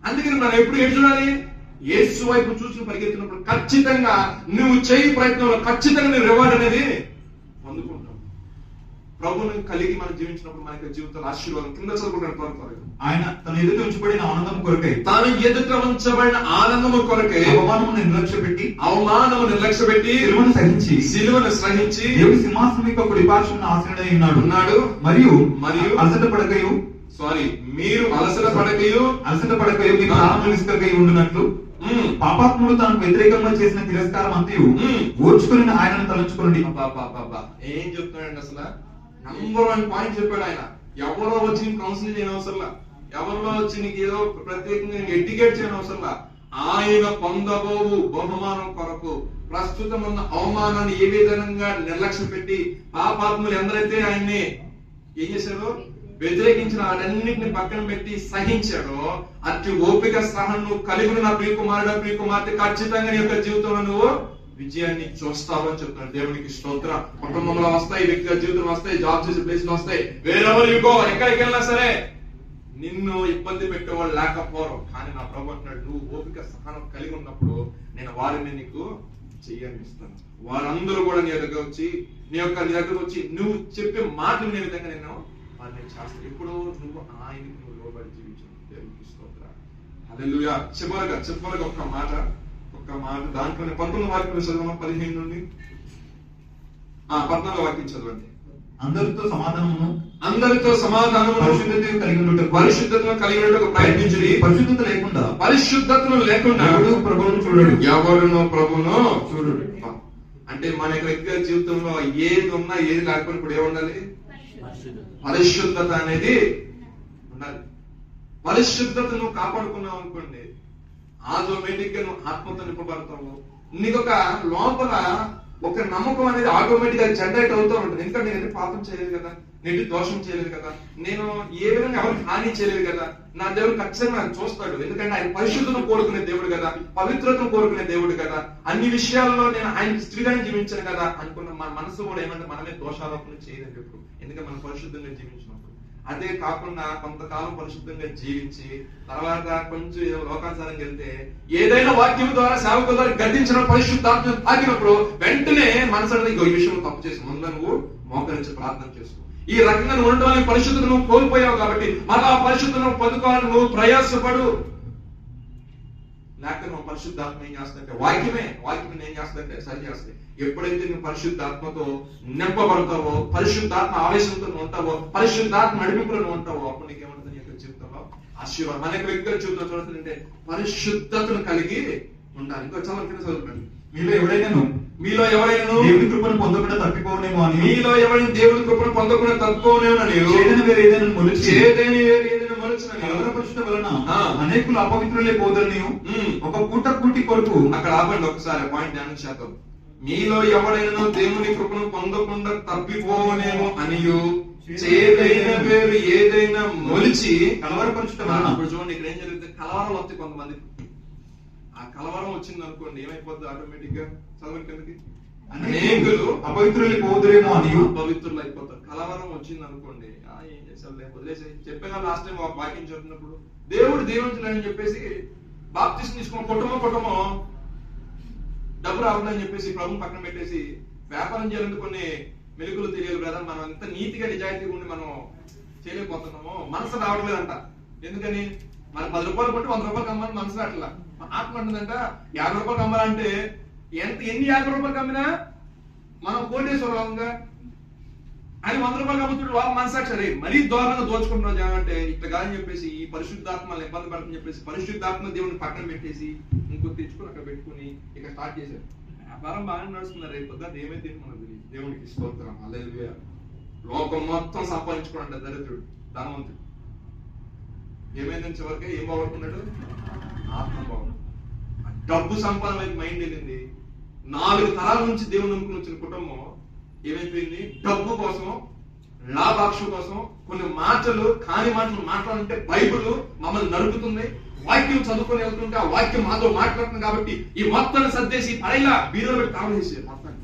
అందుకని మనం ఎప్పుడు ఏం చూడాలి? యేసు వైపు చూసి పరిగెత్తినప్పుడు ఖచ్చితంగా నువ్వు చేయి ప్రయత్నంలో ఖచ్చితంగా నీ రివార్డ్ అనేది పొందుకుంటావు. ప్రభువుని కలిగి మనం జీవించినప్పుడు మనకి జీవితంలో ఆశీర్వాదం. కింద చదువుకుంటారు. ఆయన తన ఎదుట ఉంచబడిన ఆనందం కొరకై, తాను ఎదుట ఉంచబడిన ఆనందము కొరకై అవమానము నిర్లక్ష్య పెట్టి సిలువను సహించి దేవుడి సింహాసనం యొక్క కుడి పార్శ్వమున ఆసీనుడై ఉన్నాడు. మరియు అలసట పడకయు మీరు అలసట పడకయు మీ ప్రాణములు నిష్కర్షై ఉండునట్లు పాపాత్ముడు తనకు వ్యతిరేకంగా చేసిన తిరస్కారం అంతయు ఓర్చుకుని ఆయనను తలంచుకోండి. ఏం చెప్తున్నాడండి అసలు? నంబర్ 1 పాయింట్ చెప్పాడు ఆయన. ఎవరో వచ్చి నీకు కౌన్సిలింగ్ చేయని అవసరంలా, ఎవరిలో వచ్చి నీకు ఏదో ప్రత్యేకంగా ఎడ్యుకేట్ చేయని అవసరంలా. ఆయన పొందబోవు బహుమానం కొరకు ప్రస్తుతం ఉన్న అవమానాన్ని ఏ విధంగా నిర్లక్ష్యం పెట్టి పాపాత్ములు ఎందరైతే ఆయన్ని ఏం చేశారో వ్యతిరేకించిన వాటన్నిటిని పక్కన పెట్టి సహించాడో అట్టి ఓపిక సహనం నువ్వు కలిగి నా ప్రియకుమారుడు ప్రియకుమార్తె ఖచ్చితంగా నీ యొక్క జీవితంలో నువ్వు విజయాన్ని చూస్తావు అని చెప్తున్నాడు. దేవునికి స్తోత్రం. కుటుంబంలో వస్తాయి, వ్యక్తిగత జీవితం వస్తాయి, జాబ్ చేసే ప్లేస్ లో వస్తాయి, వేరెవరు ఇగో ఎక్కడికి వెళ్ళినా సరే నిన్ను ఇబ్బంది పెట్టేవాళ్ళు లేకపోరు. కానీ నా ప్రభు అంటున్నాడు, నువ్వు ఓపిక సహనం కలిగి ఉన్నప్పుడు నేను వారిని నీకు చెయ్యని ఇస్తాను. వారందరూ కూడా నీ దగ్గర వచ్చి నీ దగ్గరకు వచ్చి నువ్వు చెప్పే మాటలు వినే విధంగా నేను వారిని చేస్తాను. ఇప్పుడు నువ్వు ఆయనకి నువ్వు లోబడి జీవించు. దేవునికి స్తోత్రం. హల్లెలూయా. చివరగా ఒక్క మాట దాంట్లోనే 19వ వాక్యం చదవమా? 15 నుండి 14వ వాక్యం చదవండి. అందరితో సమాధానమును అందరితో సమాధానం పరిశుద్ధత కలిగి ఉండుటకు పరిశుద్ధతను కలిగి ఉండటకు ప్రయత్నించుడి. పరిశుద్ధత లేకుండా పరిశుద్ధతను లేకుండా ఎవడు ప్రభువును చూడడు. ఎవరునో ప్రభువును చూడడు. అంటే మన యొక్క వ్యక్తిగత జీవితంలో ఏది ఉన్నా ఏది లేకపోయినా ఇప్పుడు ఏముండాలి? పరిశుద్ధత అనేది ఉండాలి. పరిశుద్ధతను కాపాడుకున్నావు అనుకోండి, ఆటోమేటిక్ గా నువ్వు ఆత్మతో నింపబడతావు. నీకు ఒక లోపల ఒక నమ్మకం అనేది ఆటోమేటిక్ గా జనరేట్ అవుతూ ఉంటుంది. ఎందుకంటే నేను పాపం చేయలేదు కదా, నేను దోషం చేయలేదు కదా, నేను ఏ విధంగా ఎవరికి హాని చేయలేదు కదా, నా దేవుడు ఖచ్చితంగా నాకు చూస్తాడు. ఎందుకంటే ఆయన పరిశుద్ధతను కోరుకునే దేవుడు కదా, పవిత్రతను కోరుకునే దేవుడు కదా, అన్ని విషయాల్లో నేను ఆయన స్త్రీగానే జీవించాను కదా అనుకున్న మన మనసు కూడా ఏమంటే మనమే దోషారోపణ చేయలేదు ఎప్పుడు. ఎందుకంటే మనం పరిశుద్ధంగా జీవించినప్పుడు. అదే కాకుండా కొంతకాలం పరిశుద్ధంగా జీవించి తర్వాత కొంచెం ఏదో లోకానుసారంగా వెళ్తే ఏదైనా వాక్యం ద్వారా సేవకుల ద్వారా గద్దించిన పరిశుద్ధాత్మ తాకినప్పుడు వెంటనే మనసు ఈ విషయంలో తప్పు చేసి ముందు నువ్వు మోకరించి ప్రార్థన చేసుకో. ఈ రకంగా నువ్వు ఉండడం వల్ల పరిశుద్ధత నువ్వు కోల్పోయావు కాబట్టి మళ్ళా ఆ పరిశుద్ధను పొందుకోవాలని నువ్వు ప్రయాసపడు. లేక నువ్వు పరిశుద్ధాత్మ ఏం చేస్తుంటే వాక్యం ఏం చేస్తుంటే సరి చేస్తాయి. ఎప్పుడైతే నువ్వు పరిశుద్ధాత్మతో నింపబడతావో, పరిశుద్ధాత్మ ఆవేశంతో నువ్వు ఉంటావో, పరిశుద్ధాత్మ నడిపింపులో నువ్వు ఉంటావో, అప్పుడు నీకేమంటుంది నీ యొక్క జీవితంలో ఆశీర్వాదం. మన యొక్క వ్యక్తిగత జీవితంలో చూడాలంటే పరిశుద్ధతను కలిగి ఉండాలి. ఇంకో చాలా కింద చదువుకోండి. మీలో ఎవరైనాను దేవుని కృపను పొందకుండా తప్పిపోనేమో అని, మీలో ఎవరైనా దేవుని కృపను పొందకుండా తప్పిపోనేమో అని ఏదైనా వేరే ఏదైనా మొలిచిన కలవరపరచుట వలన అనేకులు అపవిత్రులే పోదరని ఒక పూట కూటి కొరకు. అక్కడ ఆపండి ఒకసారి పాయింట్ ధ్యానం చేద్దాం. మీలో ఎవడైనా దేవుని కృపను పొందకుండా తప్పిపోనేమో అనియు చేదైన వేరు ఏదైనా మొలిచి కలవరపరచుట వలన. ఇప్పుడు చూడండి ఇక్కడ ఏం జరుగుతుంది, కలవరం వస్తే కొంతమంది ఆ కలవరం వచ్చింది అనుకోండి ఏమైపోద్ది ఆటోమేటిక్ గా చదవని కిందకి అనేకులు అపవిత్రులు పోదురేమో అని పవిత్రులు అయిపోతారు. కలవరం వచ్చింది అనుకోండి ఏం చేసావు లేకపోతే వదిలేసి చెప్పాను లాస్ట్ టైం ఒక వాక్యం చెప్తున్నప్పుడు దేవుడు దీవించలేని చెప్పేసి బాప్తిస్మం తీసుకుని కుటుంబం డబ్బు రావాలని చెప్పేసి ప్రభు పక్కన పెట్టేసి వ్యాపారం చేయాలంటే కొన్ని మెలుకులు తెలియాలి బ్రదర్. మనం ఎంత నీతిగా నిజాయితీగా ఉండి మనం చేయలేకపోతున్నామో మనసు రావట్లేదంట. ఎందుకని మన 10 రూపాయలు కొట్టి 100 రూపాయలు కమ్మాలని మనసు రావట్లా. ఆత్మ అంటుందంట 50 రూపాయలు కమ్మాలంటే ఎన్ని 50 రూపాయలు కమ్మినా మనం కోటేశ్వరంగా ఆయన 100 రూపాయలు కమ్ముతుడు వాళ్ళ మనసాక్షరి మరీ దూరంగా దోచుకుంటున్నాం జనం అంటే ఇట్లా కాదని చెప్పేసి ఈ పరిశుద్ధాత్మ ఇబ్బంది పడుతుందని చెప్పేసి పరిశుద్ధాత్మ దేవుని పక్కన పెట్టేసి ఇంకో తెచ్చుకుని అక్కడ పెట్టుకుని ఇక స్టార్ట్ చేశారు. వ్యాపారం బాగానే నడుస్తున్నారు. రేపు పొద్దున్న ఏమైతే మనకు తెలియదు. దేవునికి స్తోత్రం హల్లెలూయా. లోకం మొత్తం సంపాదించుకున్నాడు దరిద్రుడు ధనవంతుడు. ఏమైందని చివరికి ఏం బాగుంటున్నాడు? ఆత్మ బాగుంది. డబ్బు సంపాదన వైపు మైండ్ వెళ్ళింది. 4 తరాల నుంచి దేవుని నమ్ముకుని వచ్చిన కుటుంబం ఏమైపోయింది? డబ్బు కోసం, లాభాక్ష కోసం కొన్ని మాటలు కాని మాటలు మాట్లాడాలంటే బైబిల్ మమ్మల్ని నడుపుతుంది. వాక్యం చదువుకొని వెళ్తుంటే ఆ వాక్యం మాతో మాట్లాడుతుంది కాబట్టి ఈ మొత్తాన్ని సర్దేసి పడైలా బీరులో పెట్టి తాళం చేసేది మొత్తాన్ని.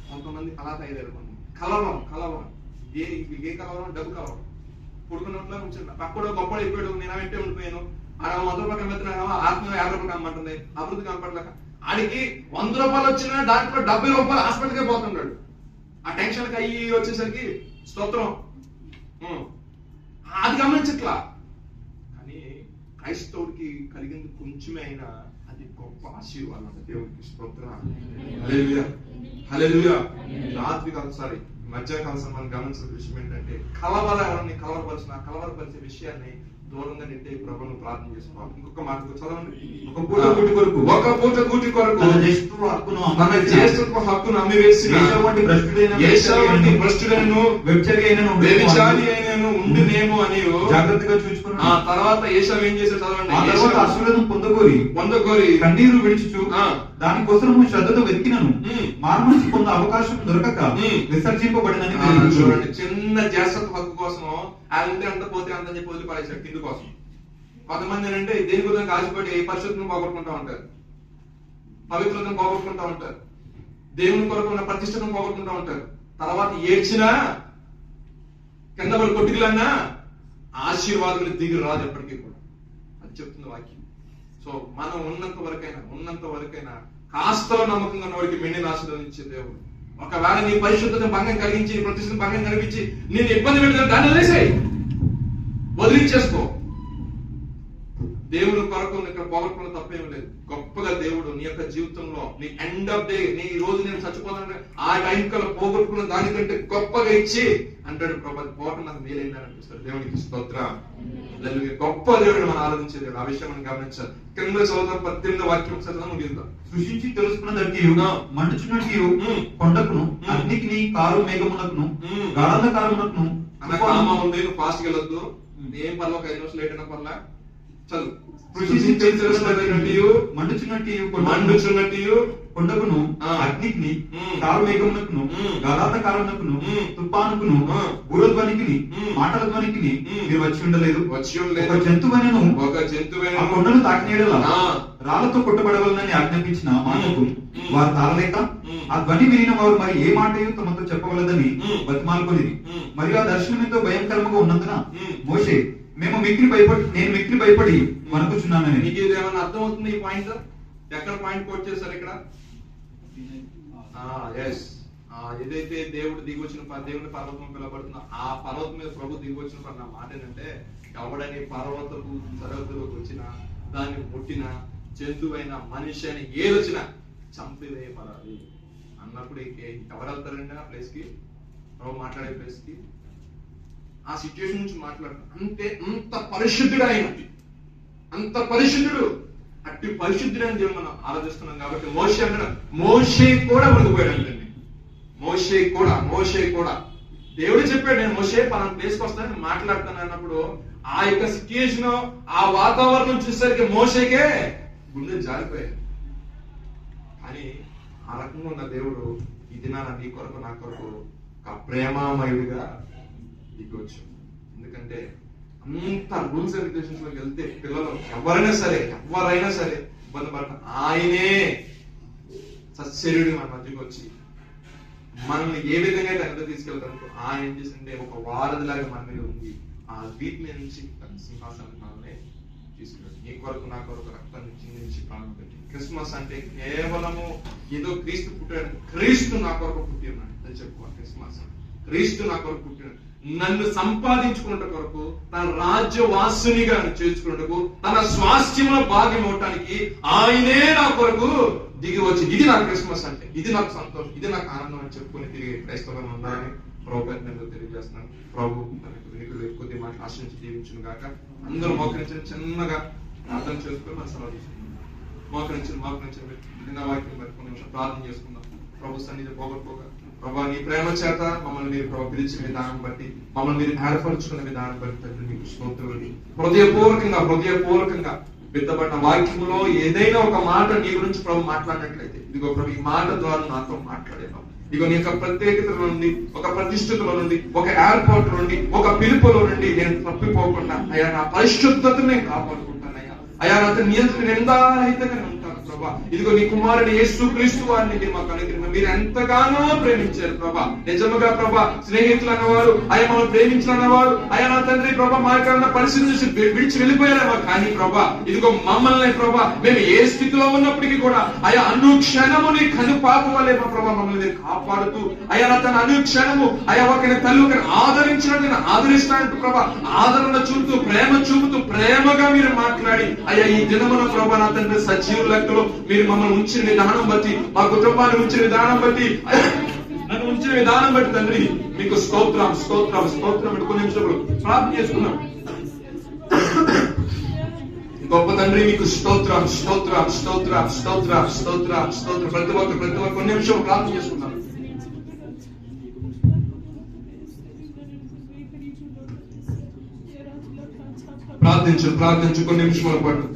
కొంతమంది అలా తయారయ్యారు. కలవరం ఏ కలవరం? డబ్బు కలవరం. కొడుకున్నట్లో ఉంచారు. అక్కడ గొప్ప అయిపోయాడు. నేను వెంటే ఉండిపోయాను. ఆడ 100 రూపాయలు కమ్మెత్తున్నాను, ఆత్మ 50 రూపాయలు కమ్మంటుంది. అభివృద్ధి కనపడలేక ఆడికి 100 రూపాయలు వచ్చినా దాంట్లో 70 రూపాయలు హాస్పిటల్కే పోతున్నాడు. ఆ టెన్షన్కి అయ్యి వచ్చేసరికి స్తోత్రం అది గమనించట్లా. కానీ క్రైస్తవుడికి కలిగింది కొంచెమే అయినా అది గొప్ప ఆశీర్వాదం. దేవుడికి స్తోత్రం హల్లెలూయా హల్లెలూయా. రాత్రి కాదు సారీ మధ్యాహ్న మనం గమనించిన విషయం ఏంటంటే కలవరపరిచే విషయాన్ని దూరంగా నెట్టే ప్రభువును ప్రార్థన చేసుకోవాలి. ఇంకొక మాట చదవండి. ఒక పూట కూటి కొరకు తన జ్యేష్ఠత్వ హక్కును అమ్మివేసిన భ్రష్టుడైనను వ్యభిచారి అయినను ఉండునేమో అని జాగ్రత్తగా చూసుకున్నాను. ఆ తర్వాత ఏశావు ఏం చేశాడు చదవండి. ఆ తర్వాత ఆశీర్వాదం పొందగోరి కన్నీరు విడిచుచు దానికోసం శ్రద్ధతో వెతికినను మానవునికి కొంత అవకాశం దొరకక విసర్జింపబడినని చూడండి. చిన్న జ్యేష్ఠత్వ హక్కు కోసం ఆ ఉంటే అంత పోతే అంత చెప్పి వదిలిపడేశాడు కింది కోసం. కొంతమంది ఏంటంటే దేని గురించి ఆశపడి పరిశుద్ధతను పోగొట్టుకుంటా ఉంటారు, పవిత్రతను పోగొట్టుకుంటా ఉంటారు, దేవుని కొరకు ఉన్న ప్రతిష్టను పోగొట్టుకుంటా ఉంటారు. తర్వాత ఏడ్చినా కింద పడి కొట్టుకులన్నా ఆశీర్వాదం దిగి రాదు ఎప్పటికీ కూడా. అది చెప్తుంది వాక్యం. సో మనం ఉన్నంత వరకైనా కాస్తలో నమ్మకంగా ఉన్న వాడికి మెండిని ఆశీర్వదించే దేవుడు. ఒకవేళ నీ పరిశుద్ధతను భంగం కలిగించి ప్రతిష్టను భంగం కలిగించి నేను ఇబ్బంది పెట్టిన దాన్ని వదిలించేసుకో. దేవుని కొరకు ఇక్కడ పోగొట్టుకున్న తప్పేం లేదు. గొప్పగా దేవుడు నీ యొక్క జీవితంలో నీ ఎండ్ ఆఫ్ డే, నీ రోజు నేను చచ్చిపోతాను ఆ టైం కల్లా పోగొట్టుకున్న దానికంటే గొప్పగా ఇచ్చి అంటాడు ప్రభా, పోవటం నాకు మేలైందని అనిపిస్తాడు. దేవునికి స్తోత్రం. గొప్ప దేవుడిని మనం ఆరాధించే దేవుడు. ఆ విషయం మనం గమనించాలి. క్రింద చదువుతాం 18వ వాక్యం చదువుతాం ముగిద్దాం. సృష్టించి తెలుసుకున్నదట్టి మండుచున్నట్టు కొండకును అగ్నికి కారు మేఘమునకును గాఢాంధకారమునకును అన్న కామ ఉంది, నువ్వు ఫాస్ట్ వెళ్ళొద్దు, ఏం పర్లో 5 నిమిషాలు లేట్ అయినా పర్లా చదువు. మండుచున్నట్టు కొండకును అగ్నికి కారు మేఘమునకును గాఢాంధకారమునకును తుఫానుకును బూరధ్వనికి మాటల ధ్వనికి మీరు వచ్చి ఉండలేదు. ఒక జంతువైనను ఆ కొండను తాకినేడలా రాళ్లతో కొట్టబడవలనని ఆజ్ఞాపించిన మాటకు వారు తాళలేక ఆ ధ్వని వినిన వారు మరి ఏ మాటయో తమతో చెప్పవలదని బతిమాలుకొనిది. మరియు ఆ దర్శనం ఎంతో భయంకరముగా ఉన్నందున మోషే నేను మిక్కిలి భయపడి వణుకుచున్నానని. నీకు ఇది ఏమన్నా అర్థం అవుతుంది? ఈ పాయింట్ ఎక్కడ పాయింట్ కోట్ చేశారు ఇక్కడ? ఏదైతే దేవుడు దిగొచ్చిన దేవుని పర్వతం పిలబడుతున్న ఆ పర్వతం మీద ప్రభు దిగొచ్చిన మాట ఏంటంటే, ఎవడని పర్వతపు సరహద్దులోకి వచ్చిన దాన్ని ముట్టిన జంతువైన మనిషి అని ఏదొచ్చినా చంపివేయబడాలి అన్నప్పుడు ఎవరు వెళ్తారండి ఆ ప్లేస్ కి? ప్రభు మాట్లాడే ప్లేస్ కి, ఆ సిచ్యువేషన్ నుంచి మాట్లాడతారు. అంతే, అంత పరిశుద్ధుడు ఆయన, అంత పరిశుద్ధుడు. అట్టి పరిశుద్ధుడైన దేవుడు మనం ఆరాధిస్తున్నాం కాబట్టి మోషే అన్నాడు, మోషే కూడా మునిగిపోయాడు. మోషే కూడా దేవుడు చెప్పాడు, నేను మోషే పలానా ప్లేస్కి వస్తాను మాట్లాడతాను అన్నప్పుడు ఆ యొక్క సిచ్యుయేషన్, ఆ వాతావరణం చూసేసరికి మోషేకే గుండె జారిపోయాడు. కానీ ఆ రకంగా ఉన్న దేవుడు ఈ దినాన నీ కొరకు నా కొరకు ఒక ప్రేమామయుడిగా దిగొచ్చు. ఎందుకంటే అంత రూల్స్ అండ్ రెగ్యులేషన్స్ లోకి వెళ్తే పిల్లలు ఎవరైనా సరే ఇబ్బంది పడతారు. ఆయనే సశరీరుడు మన మధ్యకి వచ్చి మనల్ని ఏ విధంగా అయితే అక్కడ తీసుకెళ్తారు, ఆయన ఏం చేసింటే ఒక వారధిలాగా మన మీద ఉంది. ఆ వీటి మీద నుంచి సింహాసనానికి మనల్ని తీసుకెళ్ళాడు. నీ కొరకు నా కొరకు రక్తాన్ని చిందించి ప్రాణం పెట్టి. క్రిస్మస్ అంటే కేవలము ఏదో క్రీస్తు పుట్టాడు, క్రీస్తు నా కొరకు పుట్టి ఉన్నాడు అని చెప్పుకోవాలి. క్రిస్మస్ క్రీస్తు నా కొరకు పుట్టినాడు, నన్ను సంపాదించుకున్న కొరకు, తన రాజ్యవాసునిగా చేర్చుకున్నకు, తన స్వాస్థ్యంలో భాగం అవటానికి ఆయనే నా కొరకు దిగి వచ్చి, ఇది నా క్రిస్మస్ అంటే, ఇది నాకు సంతోషం, ఇది నాకు ఆనందం అని చెప్పుకుని తిరిగి క్రైస్తవులను ఉండాలని ప్రభు నేను తెలియజేస్తున్నాను. ప్రభు కొద్ది మాటలు ఆశించి దీవించును గాక. అందరూ మోకరించిన చిన్నగా అర్థం చేసుకుని మనం సలహా తీసుకుందాం. మోకరించిన నిన్న వాక్యం మరి కొన్ని నిమిషం ప్రార్థన చేసుకుందాం. ప్రభు సన్నిధి పోగొట్టుకోగా, ప్రభా నీ ప్రేమ చేత మమ్మల్ని మీరు ప్రభు పిలిచిన విధానం బట్టి, మమ్మల్ని మీరు ఏర్పరచుకున్న విధానం బట్టి తండ్రి మీకు స్తోత్రాలు. హృదయపూర్వకంగా పెద్దపడిన వాక్యంలో ఏదైనా ఒక మాట నీ గురించి ప్రభు మాట్లాడినట్లయితే, ఇదిగో ప్రభు ఈ మాట ద్వారా నాతో మాట్లాడేదాం. ఇదిగో నీ యొక్క ప్రత్యేకతలో నుండి, ఒక ప్రతిష్ఠతలో నుండి, ఒక ఏర్పాటు నుండి, ఒక పిలుపులో నుండి నేను తప్పిపోకుండా అయ్యా నా పరిశుద్ధతను నేను కాపాడుకుంటానయ్యా. అయ్యా నా నియంత్రణ నిందారహితంగా ఉంటాను ప్రభా. ఇదిగో నీ కుమారుని యేసు క్రీస్తు వారిని మాకు అనుగ్రహం మీరు ఎంతగానో ప్రేమించారు ప్రభా. నిజముగా ప్రభా స్నేహితులు అన్నవారు, అయ్యా మనం ప్రేమించాలన్నవారు, అయ్యా నా తండ్రి ప్రభా మా యొక్క పరిస్థితి చూసి విడిచి వెళ్ళిపోయారేమో, కానీ ప్రభా ఇదిగో మమ్మల్ని ప్రభా మేము ఏ స్థితిలో ఉన్నప్పటికీ కూడా అయ్యా అనుక్షణము నీ కనుపాపు వల్లే మా ప్రభా మమ్మల్ని కాపాడుతూ, అయ్యా నా తన అనుక్షణము అయ్యా ఒకరి తల్లి ఒకరిని ఆదరించినట్టు ఆదరిస్తానంటూ ప్రభా ఆదరణ చూపుతూ, ప్రేమ చూపుతూ, ప్రేమగా మీరు మాట్లాడి అయ్యా ఈ దినమున ప్రభా నా తండ్రి సజీవ లెక్కలో మీరు మమ్మల్ని ఉంచిన విధానం బట్టి, మా కుటుంబాన్ని ఉంచిన విధానం బట్టి, నన్ను ఉంచిన విధానం బట్టి తండ్రి మీకు స్తోత్రం కొన్ని నిమిషాలు ప్రార్థన చేసుకున్నాం. గొప్ప తండ్రి మీకు స్తోత్రం. ప్రతి ఒక్క కొన్ని నిమిషాలు ప్రార్థన చేసుకున్నాం. ప్రార్థించు కొన్ని నిమిషాల పాటు.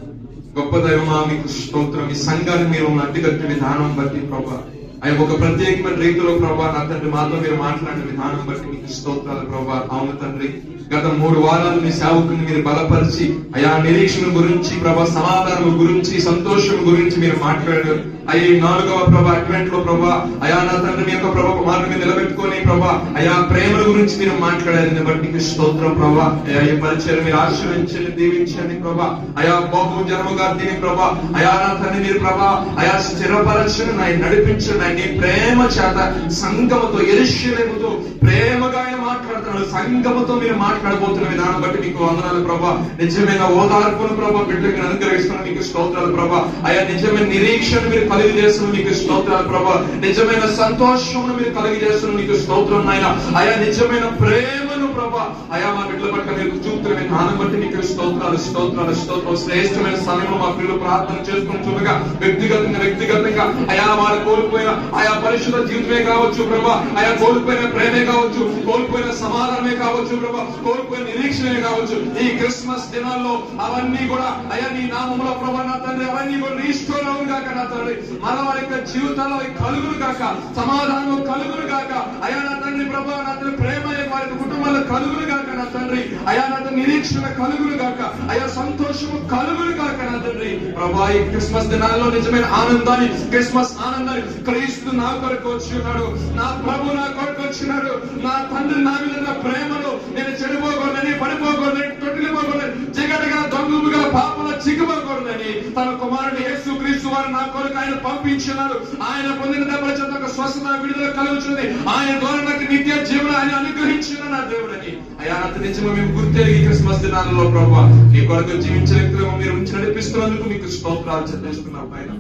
గొప్ప దైవమా మీకు స్తోత్రం. ఈ సంఘాన్ని మీరు అడ్డుకట్టిన విధానం బట్టి ప్రభా, అవి ఒక ప్రత్యేకమైన రీతిలో ప్రభా నా తండ్రి మాతో మీరు మాట్లాడిన విధానం బట్టి మీకు స్తోత్రాలు ప్రభా. అవును తండ్రి, గత 3 వారాలు మీ సేవకుని మీరు బలపరిచి అయా నిరీక్షణ గురించి ప్రభా, సమాధానం గురించి, సంతోషం గురించి మీరు మాట్లాడారు. అయ్యి 4వ ప్రభా అడ్వెంట్ లో ప్రభా అయా నా తండ్రి మీ యొక్క ప్రభా మార్గం మీద నిలబెట్టుకొని ప్రభా అయా ప్రేమల గురించి మీరు మాట్లాడారని బట్టి మీకు స్తోత్రం ప్రభా. అయా ఈ పరిచయం మీరు ఆశీర్వదించండి, దీవించండి ప్రభా. అయా బహు జనముగా దీని ప్రభా అయా నా తండ్రి మీరు ప్రభా అయా స్థిరపరచండి, నాయన నడిపించండి. నీ ప్రేమ చేత సంఘముతో, యెరూషలేముతో ప్రేమగా ఆయన మాట్లాడుతున్నాడు. సంఘముతో మీరు మాట్లాడబోతున్న విధానం బట్టి మీకు వందనాలు ప్రభా. నిజమైన ఓదార్పును ప్రభా బిడ్డకి అనుగ్రహిస్తున్నాను మీకు స్తోత్రాలు ప్రభా. అయా నిజమైన నిరీక్షణ మీరు కలిగి చేస్తున్న మీకు స్తోత్రాలు ప్రభా. నిజమైన సంతోషమును మీరు కలిగి చేస్తున్న మీకు స్తోత్రం నాయన. అయా నిజమైన ప్రేమను ప్రభా అయా మా బిడ్డల పట్ల మీరు చూపుతున్న జ్ఞానం బట్టి మీకు స్తోత్రాలు స్తోత్రాలు స్తోత్రాలు. శ్రేష్టమైన సమయంలో మా పిల్లలు ప్రార్థన చేసుకుని చూడగా వ్యక్తిగతంగా అయా వారు కోల్పోయిన ఆయా పరిశుద్ధ జీవితమే కావచ్చు ప్రభా, ఆయా కోల్పోయిన ప్రేమే కావచ్చు, కోల్పోయిన సమాధానమే కావచ్చు ప్రభా, కోల్పోయిన నిరీక్షణే కావచ్చు, ఈ క్రిస్మస్ దినాల్లో అవన్నీ కూడా అయా నీ నామములో ప్రభా నా తండ్రి అవన్నీ కూడా రీస్టోర్ అవును కాక నా తండ్రి. మన వారి యొక్క జీవితాల్లో కలుగును కాక, సమాధానం కలుగును కాక అయా నా తండ్రి ప్రభా నా తండ్రి ప్రేమ వారి కుటుంబాల్లో కలుగును కాక నా తండ్రి. అయా నా తండ్రి నిరీక్షణ కలుగును కాక, అయా సంతోషము కలుగును కాక నా తండ్రి ప్రభా. ఈ క్రిస్మస్ దినాల్లో నిజమైన ఆనందాన్ని, క్రిస్మస్ ఆనందాన్ని క్రీస్తు నా కొరకు వచ్చి ఉన్నాడు, నా ప్రభు నా కొరకు వచ్చినాడు. నా తండ్రి నా మీద ఉన్న ప్రేమను నేను చెడిపోకూడదని, పడిపోకూడదని, తొట్టిపోకూడదని, జిగటగా దొంగలుగా పాపంలో చిక్కుపోకూడదని తన కుమారుడు యేసు క్రీస్తు వారు నా కొరకు ఆయన పంపించున్నాడు. ఆయన పొందిన దెబ్బల చేత ఒక స్వస్థత విడుదల కలుగుతుంది. ఆయన ద్వారా నాకు నిత్య జీవనం ఆయన అనుగ్రహించిన నా దేవుడని అయా అంత నిజంగా మేము గుర్తెరిగి క్రిస్మస్ దినాలలో ప్రభావ నీ కొరకు జీవించే వ్యక్తులుగా మీరు ఉంచి నడిపిస్తున్నందుకు మీకు స్తోత్రాలు చెల్లిస్తున్నాం పైన.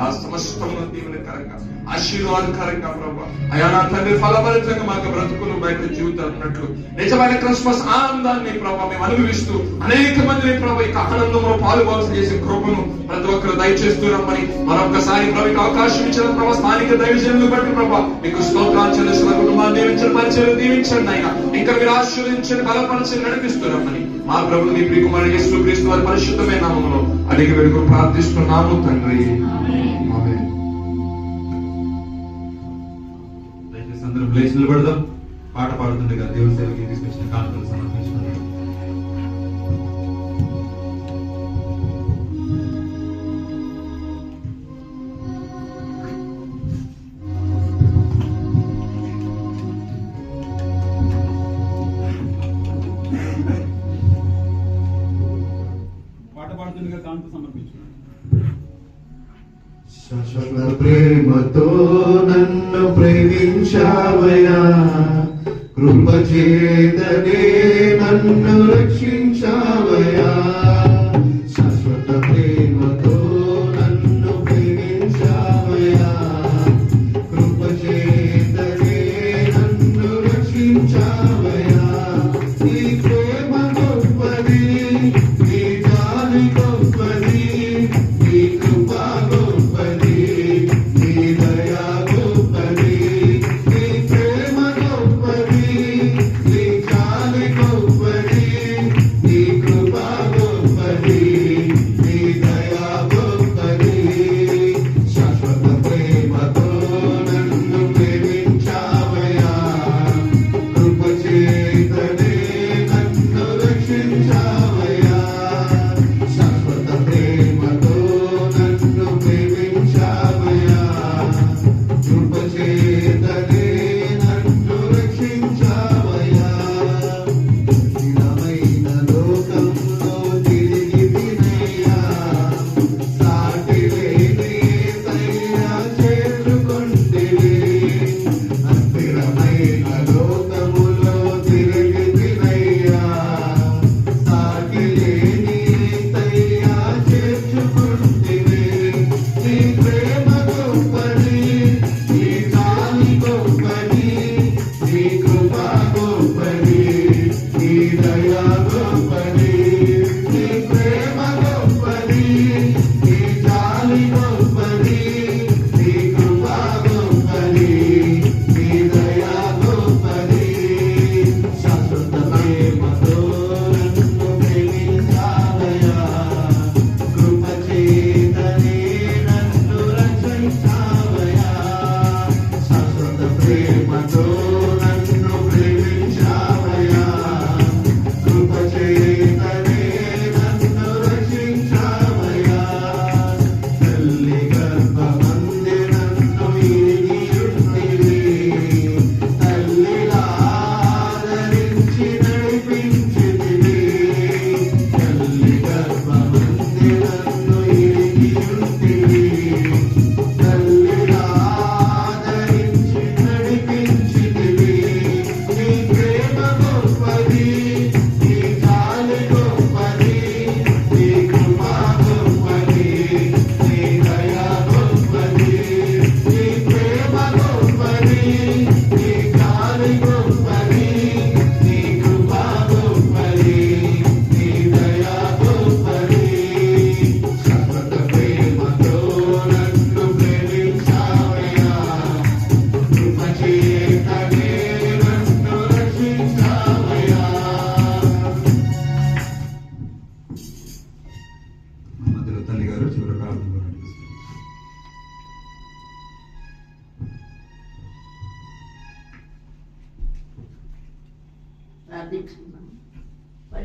ఆ సమస్తమును దీవెనకరంగా, ఆశీర్వాదకరంగా ప్రభావ అయా నా తండ్రి ఫలభరితంగా మాకు బ్రతుకులు బయట జీవితాలు ఉన్నట్లు నిజమైన క్రిస్మస్ ఆనందాన్ని ప్రభావ మేము అనుభవిస్తూ అనేక మందిని ప్రభావ ఇక ఆనందంలో పాలుభావం చేసే కృపను ప్రతి ఒక్కరు దయచేస్తూ రమ్మని మరొకసారి ప్రభుకి అవకాశం ఇచ్చిన ప్రభావ స్థానిక దైవజనులు బట్టి ప్రభావ మీకు స్తోత్రాలు చెల్లిస్తున్న కుటుంబాన్ని దీవించండి, పరిచయం దీవించండి ఆయన. ఇంకా మీరు ఆశీర్వదించండి, బలపరిచి నడిపిస్తూ రమ్మని మా ప్రభు నీ ప్రియ కుమారుడు యేసు క్రీస్తు వారి పరిశుద్ధమైన నామములో అడిగి వేడుకొని ప్రార్థిస్తున్నాము తండ్రి. అందరం లేచి నిలబడదాం. పాట పాడుతుండగా దేవుని సేవకి తీసుకొచ్చిన కానుకలు సమర్పించుకుంటాం. పాట పాడుతుండగా కానుక సమర్పించుకున్నాం. శాశ్వత ప్రేమతో నన్ను ప్రేమించావయ్యా, కృప చేతనే నన్ను రక్షించావయ్యా. శాశ్వత ప్రేమతో నన్ను ప్రేమించావయ్యా, కృప చేతనే నన్ను రక్షించావయ్యా. నీ ప్రేమ గొప్పది, నీ జాలి గొప్పది, నీ కృప గొప్పది, నీ దయ గొప్పది. నీ ప్రేమ గొప్పది, నీ జాలి గొప్పది, నీ కృప గొప్పది.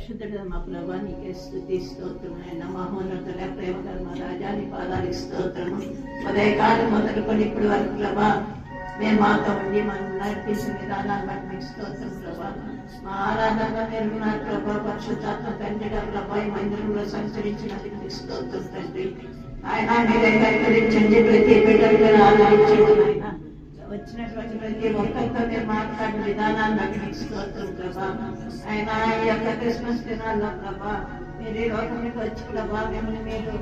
పరిశుద్ధుడు మా ప్రభా నీకే స్తుతి స్తోత్రం ఆయన మహోన్నతుల ప్రేమ కర్మ రాజాని పాదానికి స్తోత్రము ఉదయకాలం మొదలుకొని ఇప్పటి వరకు ప్రభా మేము మాతో ఉండి మనం నడిపించిన విధానాన్ని బట్టి మీకు స్తోత్రం ప్రభా మా ఆరాధన మెరుగున్నారు ప్రభా పరిశుద్ధాత్మ తండ్రిగా ప్రభా ఈ మందిరంలో సంచరించినందుకు మీకు స్తోత్రం తండ్రి ఆయన మీరే కనికరించండి ప్రతి బిడ్డలు ఆదరించండి ఆయన వచ్చినటువంటి ప్రతి ఒక్కరితో మీరు మాట్లాడిన విధానాన్ని బట్టి మీకు స్తోత్రం ప్రభా ఆయన ఈ యొక్క క్రిస్మస్ దినాల్లో ప్రభా మీరు ఈ లోకానికి వచ్చి ప్రభా మిమ్మల్ని మీరు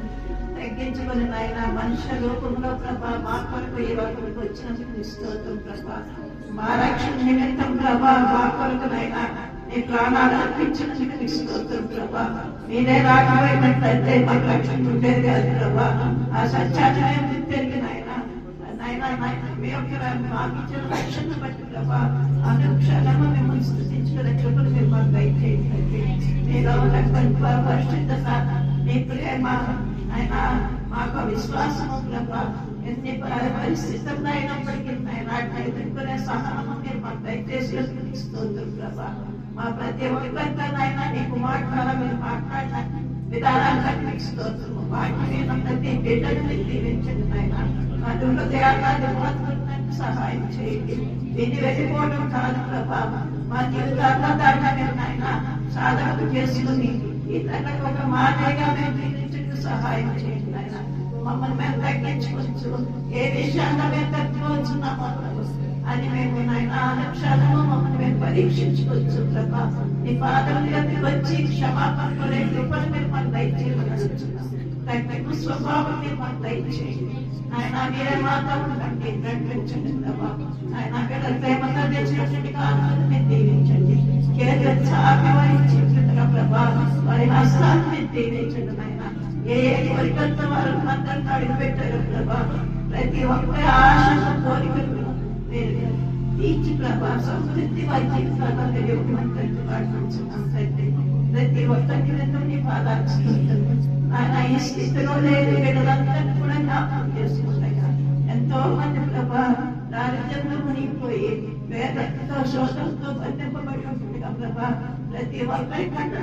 తగ్గించుకుని ఆయన మనుష్య రూపంలో ప్రభా మా కొరకు ఈ లోకానికి వచ్చినందుకు మీకు స్తోత్రం ప్రభా మా రక్షణ నిమిత్తం ప్రభా మా కొరకునైనా మీ ప్రాణాలు అర్పించినందుకు మీకు స్తోత్రం ప్రభా మీరే రాకపోయినట్లయితే మాకు రక్షణ ఉండేది కాదు ప్రభా ఆ సత్యాన్ని తెలిగిన మీ యొక్క మాకిచ్చిన రక్షణ బట్టి ప్రభా అనుక్షణము మిమ్మల్ని స్తుతించుకునే కృపను మీరు మాకు దయచేయండి మీలో ఉన్నటువంటి పరిశుద్ధత మీ ప్రేమ ఆయన మాకు విశ్వాసము ప్రభా ఎన్ని పరిస్థితుల్లో అయినప్పటికీ ఆయన ఎదుర్కొనే సహనము మీరు మాకు దయచేసి స్తోత్రం ప్రభా మా ప్రతి ఒక్కరితో ఆయన నీకు మాట్లాడాల మీరు మాట్లాడిన విధానాన్ని బట్టి మీకు స్తోత్రము వాటిని ప్రతి బిడ్డను మీరు దీవించండి ఆయన అది హృదయాన్ని మాత్రం సహాయం చేయండి దీన్ని వెళ్ళిపోవడం కాదు ప్రభా మా జీవితాల్లో దాన్ని మీరు ఆయన సాధన చేసుకుని ఇతరులకు ఒక మాదిరిగా మేము జీవించడానికి సహాయం చేయండి ఆయన మమ్మల్ని మేము తగ్గించుకోవచ్చు ఏ విషయాల్లో మేము తగ్గించున్నామో అని మేము నాయన అనుక్షణము మమ్మల్ని మేము పరీక్షించుకోవచ్చు ప్రభా నీ పాదములకి వచ్చి క్షమాపణ కొనే కృపను మీరు మాకు దయచేయమని తగ్గింపు స్వభావం మీరు మాకు దయచేయండి ఆయన మీరే మాతో ఉండండి నడిపించండి ప్రభా ఆయన అక్కడ ప్రేమతో తెచ్చినటువంటి కారణాలను మీరు దీవించండి ప్రభా వారి హస్తాన్ని మీరు దీవించండి ఆయన ఏ కోరికలతో వారు అందరితో అడుగు పెట్టారు ప్రభా ప్రతి ఒక్కరి ఆశను కోరికలు మీరు తీర్చి ప్రభా సమృద్ధి వారి జీవితాల్లో తెలియమంటే పాటించున్నాం తండ్రి ప్రతి ఒక్కరి విధంగా నీ పాదాలు ఆయన ఈ స్థితిలో లేదు వీళ్ళందరినీ కూడా జ్ఞాపకం చేసుకుంటాయి ఎంతో మంది ప్రభా దారిద్ర్యంలో మునిగిపోయి వేదతో శోధంతో బంధింపబడి ఉంటుందిగా ప్రభా ప్రతి ఒక్కరి కంటే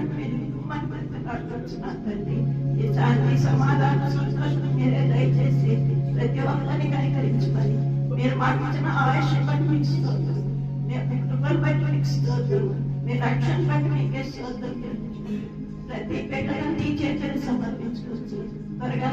వచ్చినాను తండ్రి ఈ శాంతి సమాధానం సంతోషం మీరే దయచేసి ప్రతి ఒక్కరిని కనికరించుకొని మీరు మాకు ఇచ్చిన ఆయుష్యం బట్టి మీకు స్తోత్రం మీ కృపను బట్టి మీకు స్తోత్రం మీ రక్షణ బట్టి మీకే స్తోత్రం ప్రతి బిడ్డను నీ చేతులు సమర్పించుకోవచ్చు త్వరగా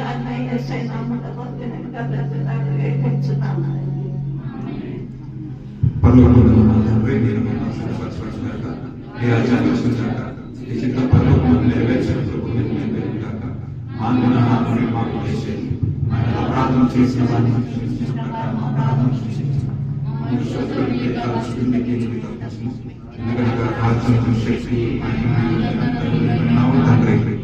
అపరాధం చేసిన వారిని ఎందుకంటే రాజ్యం శక్తి తండ్రి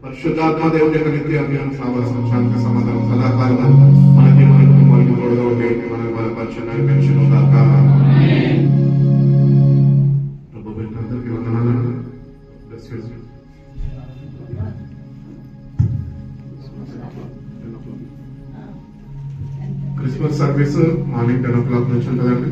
పరిశుద్ధాత్మ దేవుని యొక్క నిత్య అభియాన సావాసం శాంతి సమాధానం సదాకాలం మనకి మన కుటుంబానికి తోడుగా ఉండి మన బలపరిచిన నడిపించను గాక. ప్రభు బిడ్డలందరికీ వందనాలు. క్రిస్మస్ సర్వీస్ మార్నింగ్ 10 o'clock నుంచి ఉంటుందండి.